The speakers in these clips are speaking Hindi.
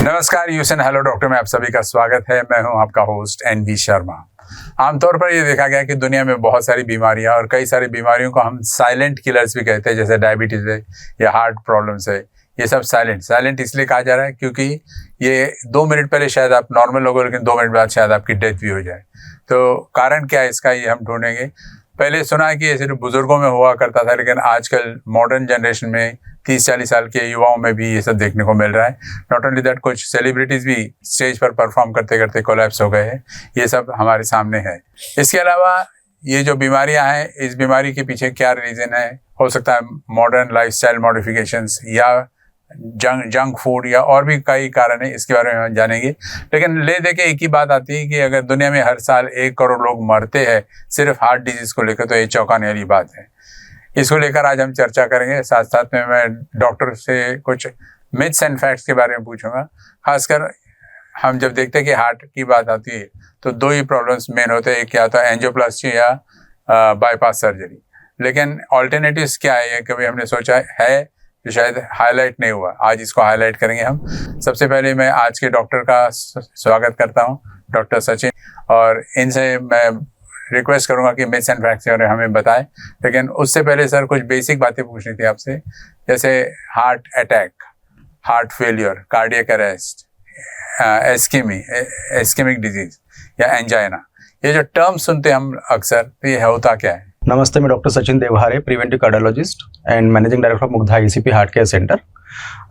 नमस्कार यूएसएन हेलो डॉक्टर में आप सभी का स्वागत है। मैं हूं आपका होस्ट एनवी शर्मा। आमतौर पर ये देखा गया कि दुनिया में बहुत सारी बीमारियां और कई सारी बीमारियों को हम साइलेंट किलर्स भी कहते हैं, जैसे डायबिटीज है या हार्ट प्रॉब्लम्स है। ये सब साइलेंट इसलिए कहा जा रहा है क्योंकि ये 2 मिनट पहले शायद आप नॉर्मल लोगो, लेकिन 2 मिनट बाद शायद आपकी डेथ भी हो जाए। तो कारण क्या है इसका, ये हम ढूंढेंगे। पहले सुना है कि ये सिर्फ बुजुर्गों में हुआ करता था, लेकिन आजकल मॉडर्न जनरेशन में 30-40 साल के युवाओं में भी ये सब देखने को मिल रहा है। नॉट ओनली दैट, कुछ सेलिब्रिटीज़ भी स्टेज पर परफॉर्म करते करते कोलैप्स हो गए हैं। ये सब हमारे सामने है। इसके अलावा ये जो बीमारियां हैं, इस बीमारी के पीछे क्या रीज़न है? हो सकता है मॉडर्न लाइफस्टाइल मॉडिफिकेशंस या जंक फूड या और भी कई कारण है। इसके बारे में हम जानेंगे। लेकिन ले दे के एक ही बात आती है कि अगर दुनिया में हर साल 1 करोड़ लोग मरते हैं सिर्फ हार्ट डिजीज़ को लेकर, तो ये चौंकाने वाली बात है। इसको लेकर आज हम चर्चा करेंगे। साथ साथ में मैं डॉक्टर से कुछ मिथ्स एंड फैक्ट्स के बारे में पूछूंगा। खासकर हम जब देखते हैं कि हार्ट की बात आती है तो 2 ही प्रॉब्लम्स मेन होते हैं, एक क्या होता है एंजियोप्लास्टी या बाईपास सर्जरी। लेकिन ऑल्टरनेटिव्स क्या है, ये कभी हमने सोचा है जो शायद हाईलाइट नहीं हुआ। आज इसको हाईलाइट करेंगे हम। सबसे पहले मैं आज के डॉक्टर का स्वागत करता हूँ, डॉक्टर सचिन, और इनसे मैं रिक्वेस्ट करूंगा कि मिथ्स एंड फैक्ट्स हमें बताएं। लेकिन उससे पहले सर कुछ बेसिक बातें पूछनी थी आपसे, जैसे heart attack, heart failure, cardiac arrest, ischaemic disease या एंजाइना, ये जो टर्म सुनते हैं हम अक्सर, तो ये होता क्या है? नमस्ते, मैं doctor Sachin Devhare, preventive cardiologist and managing director of Mugdha ECP heart care centre.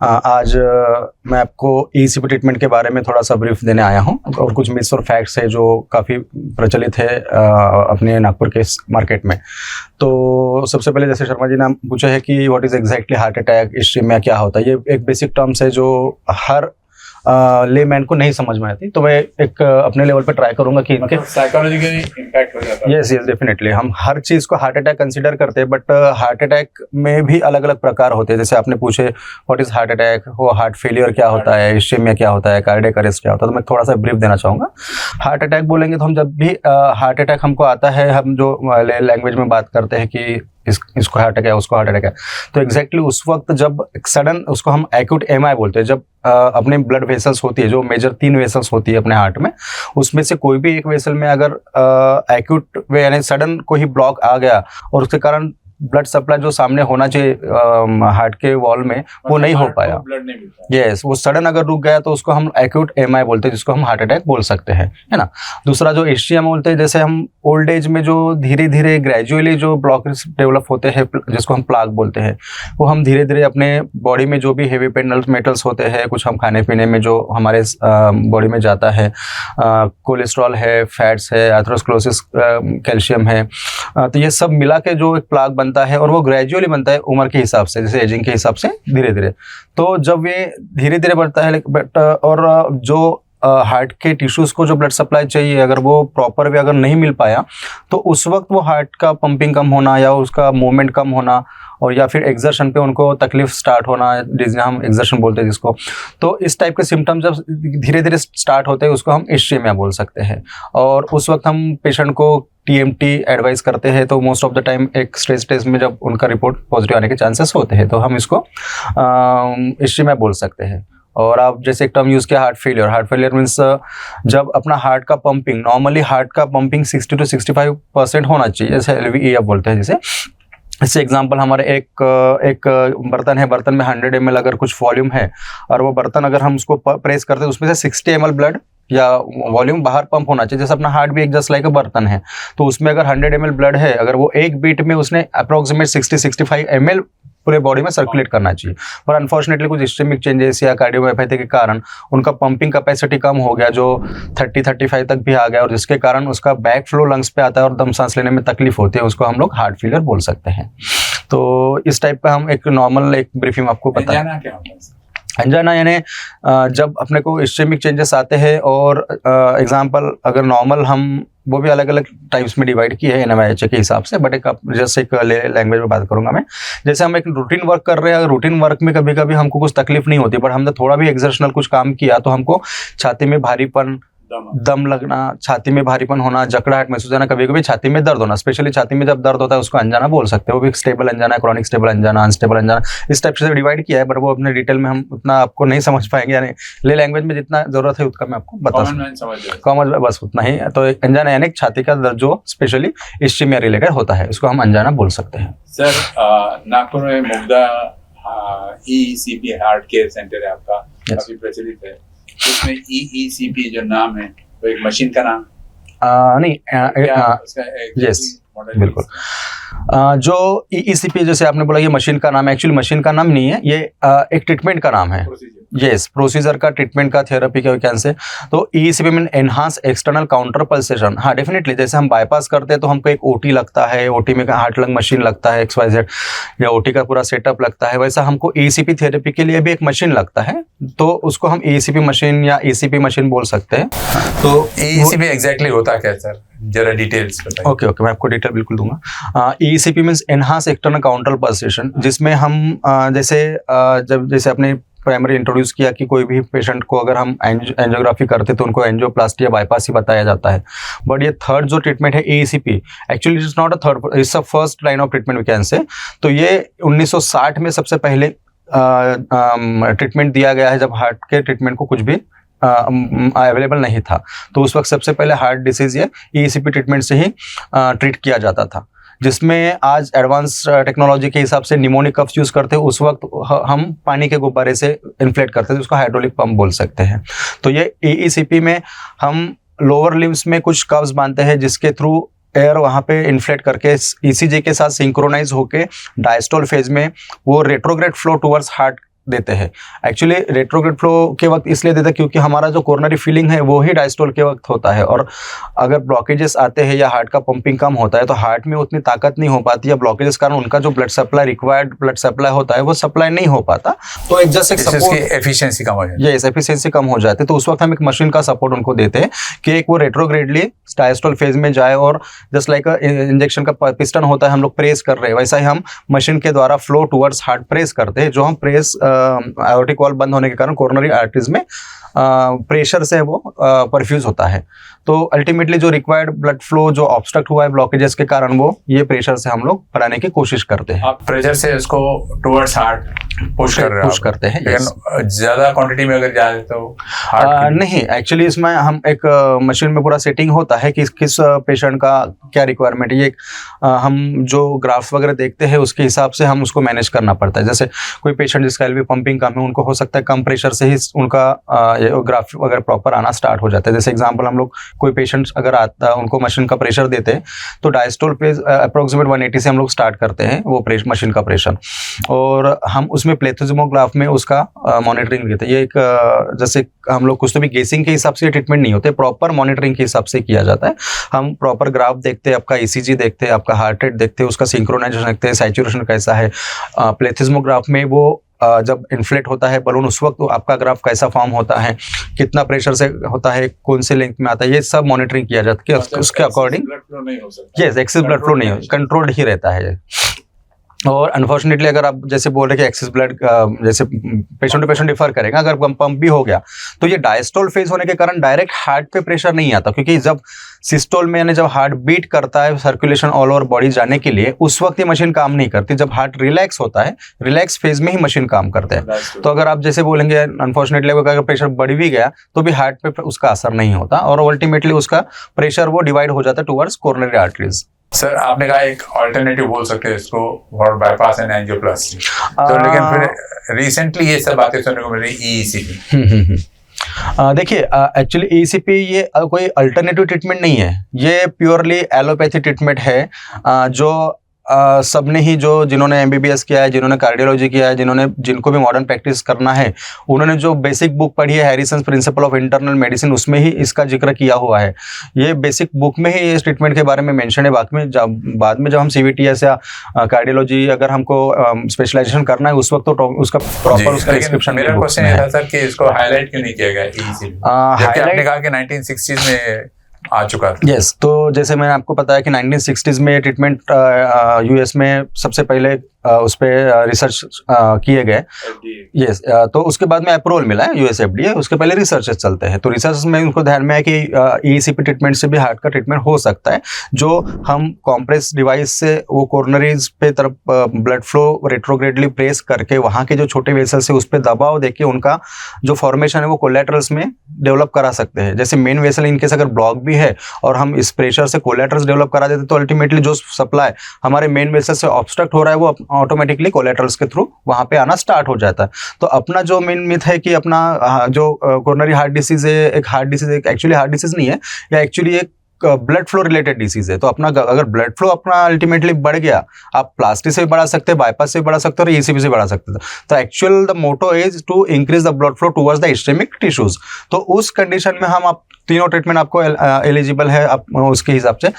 आज मैं आपको ईसीपी ट्रीटमेंट के बारे में थोड़ा सा ब्रीफ देने आया हूं और कुछ मिथ्स और फैक्ट्स है जो काफ़ी प्रचलित है अपने नागपुर के मार्केट में। तो सबसे पहले जैसे शर्मा जी ने पूछा है कि what is exactly heart attack, ischaemia क्या होता है। ये एक बेसिक टर्म्स है जो हर लेमैन को नहीं समझ में आती, तो मैं एक अपने लेवल पे ट्राई करूंगा कि इनके साइकोलॉजिकली इंपैक्ट हो जाता है। Yes definitely. हम हर चीज़ को हार्ट अटैक कंसीडर करते हैं, बट हार्ट अटैक में भी अलग अलग प्रकार होते हैं। जैसे आपने पूछे व्हाट इज़ हार्ट अटैक, वो हार्ट फेलियर क्या होता है, इश्केमिया क्या होता है, कार्डियक अरेस्ट क्या होता है, तो मैं थोड़ा सा ब्रीफ देना चाहूँगा। हार्ट अटैक बोलेंगे तो हम जब भी हार्ट अटैक हमको आता है, हम जो लैंग्वेज में बात करते हैं कि इसको हार्ट अटैक है, उसको हार्ट अटैक है, तो एग्जैक्टली उस वक्त जब सडन, उसको हम एक्यूट एमआई बोलते हैं, जब अपने ब्लड वेसल्स होती है, जो मेजर 3 वेसल्स होती है अपने हार्ट में, उसमें से कोई भी एक वेसल में अगर एक्यूट वे यानी सडन कोई ब्लॉक आ गया और उसके कारण ब्लड सप्लाई जो सामने होना चाहिए हार्ट के वॉल में, वो नहीं हो पाया, यस, वो सडन अगर रुक गया तो उसको हम एक्यूट एमआई बोलते हैं, जिसको हम हार्ट अटैक बोल सकते हैं, है ना। दूसरा जो एशिया में बोलते हैं, जैसे हम ओल्ड एज में जो धीरे धीरे ग्रेजुअली जो ब्लॉकेज डेवलप होते हैं, जिसको हम प्लाक बोलते हैं, वो हम धीरे धीरे अपने बॉडी में जो भी हेवी मेटल्स होते हैं, कुछ हम खाने पीने में जो हमारे बॉडी में जाता है, कोलेस्ट्रॉल है, फैट्स है, एथेरोस्क्लेरोसिस, कैल्शियम है, तो ये सब मिला के जो एक प्लाक बनता है, और वो ग्रेजुअली बनता है उम्र के हिसाब से, जैसे एजिंग के हिसाब से धीरे धीरे। तो जब ये धीरे धीरे बढ़ता है, बट और जो हार्ट के टिश्यूज़ को जो ब्लड सप्लाई चाहिए, अगर वो प्रॉपर वे अगर नहीं मिल पाया, तो उस वक्त वो हार्ट का पंपिंग कम होना या उसका मूवमेंट कम होना, और या फिर एक्सर्शन पे उनको तकलीफ स्टार्ट होना, जिसमें हम एक्सर्शन बोलते हैं जिसको, तो इस टाइप के सिम्टम्स जब धीरे धीरे स्टार्ट होते हैं, उसको हम इश्केमिया बोल सकते हैं। और उस वक्त हम पेशेंट को टीएमटी एडवाइस करते हैं, तो मोस्ट ऑफ द टाइम एक स्टेज में जब उनका रिपोर्ट पॉजिटिव आने के चांसेस होते हैं, तो हम इसको इश्केमिया बोल सकते हैं। और आप जैसे एक टर्म यूज़ किया हार्ट फेलियर मीन्स जब अपना हार्ट का पंपिंग, नॉर्मली हार्ट का पंपिंग 60 to 65% होना चाहिए, जैसे LVEF बोलते हैं। जैसे एग्जांपल, हमारे एक बर्तन है, बर्तन में 100 ml अगर कुछ वॉल्यूम है, और वो बर्तन अगर हम उसको प्रेस करते हैं, उसमें से 60 ml ब्लड या वॉल्यूम बाहर पंप होना चाहिए। जैसे अपना हार्ट भी एक जस्ट लाइक बर्तन है, तो उसमें अगर 100 ml ब्लड है, अगर वो एक बीट में उसने अप्रोक्सीमेट 60-65 ml पूरे बॉडी में सर्कुलेट करना चाहिए। पर अनफॉर्चुनेटली कुछ इस्केमिक चेंजेस या कार्डियोमायोपैथी के कारण उनका पंपिंग कैपेसिटी कम हो गया, जो 30-35 तक भी आ गया, और जिसके कारण उसका बैक फ्लो लंग्स पे आता है और दम सांस लेने में तकलीफ होती है, उसको हम लोग हार्ट फेलियर बोल सकते हैं। तो इस टाइप का हम एक नॉर्मल एक ब्रीफिंग आपको बताएं। एंजाइना यानी जब अपने को इस्केमिक चेंजेस आते हैं, और एग्जांपल अगर नॉर्मल हम वो भी अलग अलग टाइप्स में डिवाइड की है NIMH के हिसाब से, बट एक जैसे एक लैंग्वेज में बात करूंगा मैं। जैसे हम एक रूटीन वर्क कर रहे हैं, रूटीन वर्क में कभी कभी हमको कुछ तकलीफ नहीं होती, बट हमने थोड़ा भी एक्सर्शनल कुछ काम किया तो हमको छाती में भारीपन, दम लगना, छाती में भारीपन होना, जकड़ाहट महसूस होना, कभी कभी छाती में दर्द होना, स्पेशली छाती में जब दर्द होता है उसको अंजाना बोल सकते हैं। वो भी स्टेबल अंजाना, क्रॉनिक स्टेबल अंजाना, अनस्टेबल अंजाना, इस टाइप से डिवाइड किया है, बट वो अपने डिटेल में हम उतना आपको नहीं समझ पाएंगे, यानी ले लैंग्वेज में जितना जरूरत है उतना मैं आपको बता सकता हूँ। कॉमन में बस उतना ही। तो एक अंजाना यानी छाती का दर्द जो स्पेशली इश्चिमिया रिलेटेड होता है, इसको हम अंजाना बोल सकते हैं। सर नागपुर में Mugdha EECP heart care centre है आपका, काफी प्रचलित है। उसमें EECP जो नाम है वो एक मशीन का नाम नहीं, यस बिल्कुल। जो EECP जैसे आपने बोला ये मशीन का नाम है, एक्चुअली मशीन का नाम नहीं है, ये एक ट्रीटमेंट का नाम है। यस, प्रोसीजर का, ट्रीटमेंट का, थेरेपी का कैन से। तो EECP mean enhance external counter pulsation. हाँ डेफिनेटली, जैसे हम बाईपास करते हैं तो हमको एक OT लगता है, OT में हार्ट लंग मशीन लगता है XYZ, या OT का पूरा सेटअप लगता है, वैसा हमको EECP थेरेपी के लिए भी एक मशीन लगता है, तो उसको हम EECP मशीन या ECP मशीन बोल सकते हैं। तो EECP एग्जैक्टली होता क्या सर, जरा डिटेल्स बताइए। ओके, मैं आपको डिटेल बिल्कुल दूंगा। EECP means enhance external counter pulsation, जिसमें हम जैसे अपने प्राइमरी इंट्रोड्यूस किया कि कोई भी पेशेंट को अगर हम एंजियोग्राफी करते तो उनको एंजियोप्लास्टी या बाईपास ही बताया जाता है। बट ये थर्ड जो ट्रीटमेंट है EECP, actually it's not a third, it's a first line of treatment we can say. तो ये 1960 में सबसे पहले ट्रीटमेंट दिया गया है, जब हार्ट के ट्रीटमेंट को कुछ भी अवेलेबल नहीं था। तो उस वक्त सबसे पहले हार्ट डिसीज ये EECP ट्रीटमेंट से ही ट्रीट किया जाता था, जिसमें आज एडवांस टेक्नोलॉजी के हिसाब से निमोनिक कफ्स यूज़ करते हैं। उस वक्त हम पानी के गुब्बारे से इन्फ्लेट करते थे, उसको हाइड्रोलिक पंप बोल सकते हैं। तो ये EECP में हम लोअर लिम्स में कुछ कव्स बांधते हैं, जिसके थ्रू एयर वहाँ पे इन्फ्लेट करके ECG के साथ सिंक्रोनाइज होके डायस्टोल फेज में वो रेट्रोग्रेड फ्लो टुवर्ड्स हार्ट देते हैं। एक्चुअली रेट्रोग्रेड फ्लो के वक्त इसलिए देते हैं क्योंकि हमारा जो कोरोनरी फीलिंग है वो ही डायस्टोल के वक्त होता है, और अगर ब्लॉकेजेस आते हैं या हार्ट का पंपिंग कम होता है तो हार्ट में उतनी ताकत नहीं हो पाती, या ब्लॉकेजेस कारण उनका जो blood supply, required blood supply होता है वो सप्लाई नहीं हो पाता। तो एक जस्ट एक सपोर्ट, एफिशिएंसी कम हो जाती है। यस, एफिशिएंसी कम हो जाती है। तो उस वक्त हम एक मशीन का सपोर्ट उनको देते हैं कि एक वो रेट्रोग्रेडली डायस्टोल फेज में जाए, और जस्ट लाइक इंजेक्शन का पिस्टन होता है हम लोग प्रेस कर रहे हैं, वैसा ही हम मशीन के द्वारा फ्लो टुवर्ड्स हार्ट प्रेस करते हैं। जो हम प्रेस आयोटिक वॉल्व बंद होने के कारण कोरोनरी आर्टरीज में प्रेशर से वो परफ्यूज होता है। तो अल्टीमेटली जो रिक्वायर्ड ब्लड फ्लो जो ऑब्स्ट्रक्ट हुआ है ब्लॉकेजेस के कारण, वो ये प्रेशर से हम लोग बढ़ाने की कोशिश करते हैं। आप प्रेशर से इसको टुवर्ड्स हार्ट पुश कर रहे हैं, पुश करते हैं। लेकिन ज्यादा क्वांटिटी में अगर जाए तो नहीं, एक्चुअली इसमें हम एक मशीन में पूरा सेटिंग होता है कि किस पेशेंट का क्या रिक्वायरमेंट है। ये हम जो ग्राफ्स वगैरह देखते हैं उसके हिसाब से हम उसको मैनेज करना पड़ता है। जैसे कोई पेशेंट जिसका एलवी पंपिंग कम है, उनको हो सकता है कम प्रेशर से ही उनका ग्राफ वगैरह प्रॉपर आना स्टार्ट हो जाता है। जैसे एग्जांपल, हम लोग कोई पेशेंट अगर आता है, उनको मशीन का प्रेशर देते हैं तो डायस्टोल पे अप्रोक्सीमेट 180 से हम लोग स्टार्ट करते हैं वो मशीन का प्रेशर, और हम उसमें प्लेथोजिमोग्राफ में उसका मॉनिटरिंग देते हैं। ये एक जैसे हम लोग कुछ तो भी गेसिंग के हिसाब से ट्रीटमेंट नहीं होते, प्रॉपर मॉनिटरिंग के हिसाब से किया जाता है। हम प्रॉपर ग्राफ देखते हैं, आपका ECG देखते हैं, आपका हार्ट रेट देखते हैं, उसका सिंक्रोनाइजेशन देखते हैं, सैचुरेशन कैसा है। प्लेथोजिमोग्राफ में वो जब इन्फ्लेट होता है बलून, उस वक्त तो आपका ग्राफ कैसा फॉर्म होता है, कितना प्रेशर से होता है, कौन से लेंथ में आता है, ये सब मॉनिटरिंग किया जाता है। उसके according yes, excess blood flow नहीं हो, कंट्रोल्ड ही रहता है। और अनफॉर्चुनेटली अगर आप जैसे बोल रहे कि एक्सेस ब्लड जैसे पेशेंट टू पेशेंट डिफर करेगा, अगर पंप भी हो गया तो ये डायस्टोल फेज होने के कारण डायरेक्ट हार्ट पे प्रेशर नहीं आता, क्योंकि जब सिस्टोल में यानी जब हार्ट बीट करता है सर्कुलेशन ऑल ओवर बॉडी जाने के लिए, उस वक्त ये मशीन काम नहीं करती। जब हार्ट रिलैक्स होता है, रिलैक्स फेज में ही मशीन काम करते हैं। तो अगर आप जैसे बोलेंगे अनफॉर्चुनेटली अगर प्रेशर बढ़ भी गया तो भी हार्ट पे उसका असर नहीं होता, और अल्टीमेटली उसका प्रेशर वो डिवाइड हो जाता है टुवर्ड्स कोरोनरी आर्टरीज। सर आपने कहा एक ऑल्टरनेटिव बोल सकते हैं इसको फॉर बाईपास एंड एंजियोप्लास्टी, तो लेकिन फिर रिसेंटली ये सब बातें सुनने को मिल रही EECP। देखिए, एक्चुअली EECP ये कोई अल्टरनेटिव ट्रीटमेंट नहीं है, ये प्योरली एलोपैथी ट्रीटमेंट है। जो सबने ही जो जिन्होंने MBBS किया है, जिन्होंने कार्डियोलॉजी किया है, जिनको भी मॉडर्न प्रैक्टिस करना है, उन्होंने जो बेसिक बुक पढ़ी है हैरिसन्स प्रिंसिपल ऑफ इंटरनल मेडिसिन, उसमें ही इसका जिक्र किया हुआ है। ये बेसिक बुक में ही इस ट्रीटमेंट के बारे में मेंशन है। बाद में जब हम CVTS या कार्डियोलॉजी अगर हमको स्पेशलाइजेशन करना है, उस वक्त तो उसका प्रॉपर उसका डिस्क्रिप्शन। मेरा क्वेश्चन ये था सर कि इसको हाईलाइट क्यों नहीं किया गया EECP, जबकि आपने कहा कि 1960s में आ चुका था। यस, तो जैसे मैंने आपको बताया कि 1960s में ट्रीटमेंट US में सबसे पहले उस पर रिसर्च किए गए। यस, तो उसके बाद में अप्रूवल मिला है यूएस एफडीए, उसके पहले रिसर्चेस चलते हैं। तो रिसर्च में उनको ध्यान में है कि ईसीपी ट्रीटमेंट से भी हार्ट का ट्रीटमेंट हो सकता है, जो हम कॉम्प्रेस डिवाइस से वो कोरोनरीज पे तरफ ब्लड फ्लो रेट्रोग्रेडली प्रेस करके वहाँ के जो छोटे वेसल्स है उस पर दबाव देके उनका जो फॉर्मेशन है वो कोलेटरल्स में डेवलप करा सकते हैं। जैसे मेन वेसल इनकेस अगर ब्लॉक भी है और हम इस प्रेशर से कोलेटरल्स डेवलप करा देते तो अल्टीमेटली जो सप्लाई हमारे मेन वेसल से ऑब्स्ट्रक्ट हो रहा है वो ऑटोमेटिकली कोलेटरल्स के थ्रू वहाँ पे आना स्टार्ट हो जाता है। तो अपना जो मेन मिथ है कि अपना जो कोरोनरी हार्ट डिसीज है एक हार्ट डिसीज, एक एक्चुअली हार्ट डिसीज नहीं है, या एक्चुअली एक ब्लड फ्लो रिलेटेड डिसीज है। तो अपना अगर ब्लड फ्लो अपना अल्टीमेटली बढ़ गया, आप प्लास्टिक से भी बढ़ा सकते हैं, बाईपास से भी बढ़ा सकते हैं और ईसीपी से बढ़ा सकते हैं। तो actual the motto is to increase the blood flow towards the ischaemic tissues. तो उस कंडीशन में हम आप तीनों ट्रीटमेंट आपको एलिजिबल है आप उसके हिसाब से।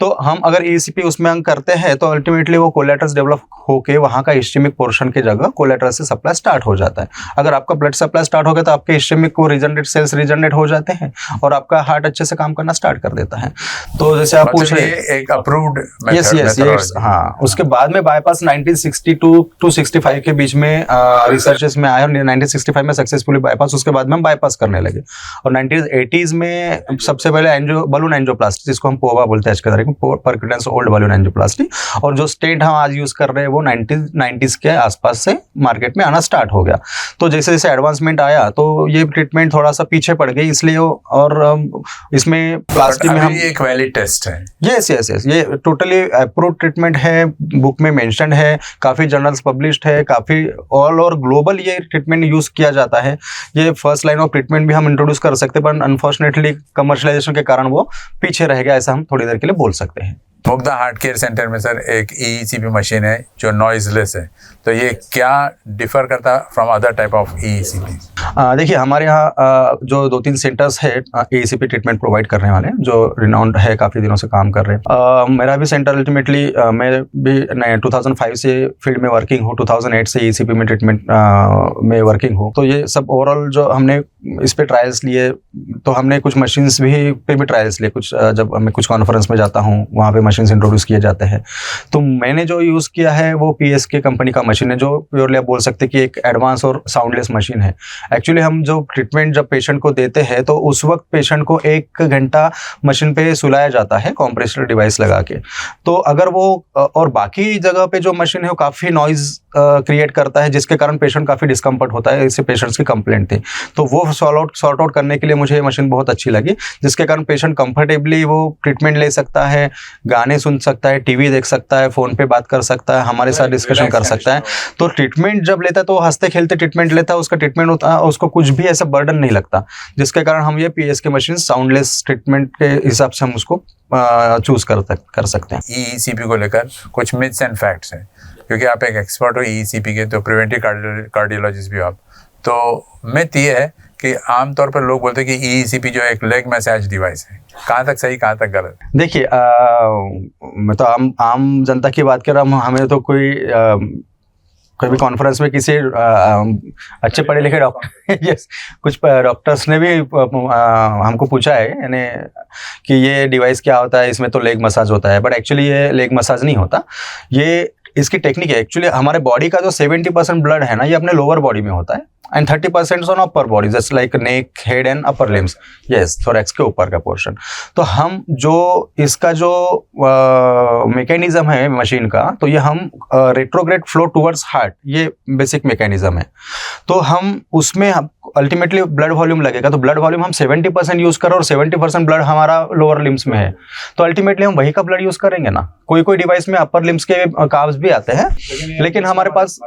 तो हम अगर ईसीपी उसमें हम करते हैं तो अल्टीमेटली वो कोलेटरल्स डेवलप होके वहाँ का इस्केमिक पोर्शन की जगह कोलेटरल से सप्लाई स्टार्ट हो जाता है। अगर आपका ब्लड सप्लाई स्टार्ट हो गया तो आपके इस्केमिक को रीजनरेट सेल्स रीजनरेट हो जाते हैं और आपका हार्ट अच्छे से काम करना स्टार्ट कर देता है। तो जैसे आप पूछ रहे हैं एक अप्रूव्ड यस, हाँ। उसके बाद में बाईपास 1962 टू 65 के बीच में रिसर्चेस में आया और 1965 में सक्सेसफुली बाईपास, उसके बाद में हम बाईपास करने लगे। और 1980s में सबसे पहले बलून एंजियोप्लास्टी, जिसको हम पोवा बोलते हैं आज के तारीख में, परक्यूटेंस ओल्ड बलून एंजियोप्लास्टी। और जो स्टेंट हम आज यूज कर रहे हैं वो 1990s के आसपास से मार्केट में आना स्टार्ट हो गया। तो जैसे जैसे एडवांसमेंट आया तो ये ट्रीटमेंट थोड़ा सा पीछे पड़ गई, इसलिए और इसमें प्लास्टिक में हम एक वैलिड टेस्ट है। यस, ये टोटली अप्रूव ट्रीटमेंट है, बुक में मेंशन है, काफ़ी जर्नल्स पब्लिश्ड है, काफ़ी ऑल ओवर ग्लोबल ये ट्रीटमेंट यूज़ किया जाता है। ये फर्स्ट लाइन ऑफ ट्रीटमेंट भी हम इंट्रोड्यूस कर सकते हैं, पर अनफॉर्चुनेटली कमर्शलाइजेशन के कारण वो पीछे रह गया, ऐसा हम थोड़ी देर के लिए बोल सकते हैं। मुग्धा हार्ट केयर सेंटर में सर एक ईसीपी मशीन है जो नॉइजलेस है, तो ये क्या डिफर करता है from other type of ECP? देखिए, हमारे यहाँ जो 2-3 सेंटर्स है ईसीपी ट्रीटमेंट प्रोवाइड करने वाले जो रिनाउंड है, काफ़ी दिनों से काम कर रहे हैं। मेरा भी सेंटर अल्टीमेटली मैं भी 2005 से फील्ड में वर्किंग हूँ, 2008 से ईसीपी में ट्रीटमेंट में वर्किंग हूँ। तो ये सब ओवरऑल जो हमने इस पे ट्रायल्स लिए, तो हमने कुछ मशीन्स पे भी ट्रायल्स लिए। कुछ जब मैं कुछ कॉन्फ्रेंस में जाता हूँ वहाँ पे मशीन्स इंट्रोड्यूस किए जाते हैं। तो मैंने जो यूज़ किया है वो पीएसके कंपनी का मशीन है, जो प्योरली आप बोल सकते हैं कि एक एडवांस और साउंडलेस मशीन है। एक्चुअली हम जो ट्रीटमेंट जब पेशेंट को देते हैं तो उस वक्त पेशेंट को 1 घंटा मशीन पे सुलाया जाता है कॉम्प्रेसर डिवाइस लगा के। तो अगर वो और बाकी जगह पे जो मशीन है वो काफ़ी नॉइज़ क्रिएट करता है, जिसके कारण पेशेंट काफ़ी डिस्कम्फर्ट होता है। इससे पेशेंट्स की कंप्लेंट थी, तो वो सॉर्ट आउट करने के लिए मुझे ये मशीन बहुत अच्छी लगी, जिसके कारण पेशेंट कंफर्टेबली वो ट्रीटमेंट ले सकता है, गाने सुन सकता है, टीवी देख सकता है, फ़ोन पे बात कर सकता है, हमारे साथ डिस्कशन कर सकता है। तो ट्रीटमेंट जब लेता है तो हंसते खेलते ट्रीटमेंट लेता है, उसका ट्रीटमेंट होता है, उसको कुछ भी ऐसा बर्डन नहीं लगता, जिसके कारण हम ये पीएसके मशीन साउंडलेस ट्रीटमेंट के हिसाब से हम उसको चूज कर सकते हैं। ईसीपी को लेकर कुछ मिथ्स एंड फैक्ट्स हैं, क्योंकि आप एक एक्सपर्ट हो ईसीपी के, तो प्रिवेंटिव कार्डियोलॉजिस्ट भी हो आप। तो मिथ ये है कि आमतौर पर लोग बोलते हैं कि ईसीपी जो है एक लेग मसाज डिवाइस है। कहाँ तक सही, कहाँ तक गलत? देखिए, मैं तो आम जनता की बात कर रहा हूँ। हमें तो कोई भी कॉन्फ्रेंस में किसी अच्छे पढ़े लिखे डॉक्टर यस कुछ डॉक्टर्स ने भी हमको पूछा है यानी कि ये डिवाइस क्या होता है, इसमें तो लेग मसाज होता है, बट एक्चुअली ये लेग मसाज नहीं होता। ये इसकी टेक्निक है। एक्चुअली हमारे बॉडी का जो 70% ब्लड है ना, ये अपने लोअर बॉडी में होता है and 30% on upper body, just like neck, head and upper limbs, yes, thorax के ऊपर का पोर्शन। तो हम जो इसका जो मैकेनिज्म है मशीन का, तो ये हम रेट्रोग्रेड फ्लो टुवर्ड्स हार्ट, ये बेसिक मैकेनिज्म है। तो हम उसमें अल्टीमेटली ब्लड वॉल्यूम लगेगा, तो ब्लड वॉल्यूम हम 70% यूज कर रहे हैं और 70% ब्लड हमारा लोअर लिम्स में है, तो अल्टीमेटली हम वही का ब्लड यूज करेंगे ना। कोई डिवाइस में अपर लिम्स के कार्ब्स भी आते हैं, लेकिन हमारे पास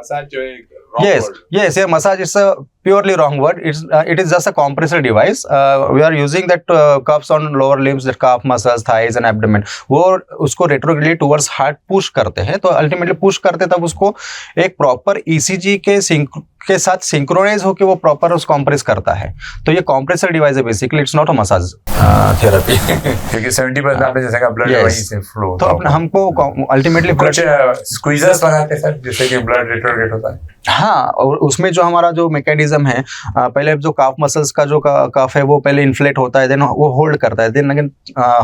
yes, massage is a purely wrong word. It is just a compressor device. We are using that cuffs on lower limbs, that calf muscles, thighs and abdomen. वो उसको retrograde towards heart push करते हैं। तो ultimately push करते तब उसको एक proper ECG के साथ सिंक्रोनाइज होकर वो प्रॉपर उस कॉम्प्रेस करता है। तो ये कॉम्प्रेसर डिवाइस है basically, it's not a massage therapy, क्योंकि 70% आपने जैसे कहा ब्लड वहीं से फ्लो, तो हमको अल्टीमेटली कुछ स्क्वीजर्स लगाते हैं सर, जिससे कि ब्लड रेट्रोग्रेड होता है। हाँ, और उसमें जो हमारा जो मैकेनिज्म है, पहले जो काफ मसल्स का जो काफ है वो पहले इन्फ्लेट होता है, देन वो होल्ड करता है, देन अगेन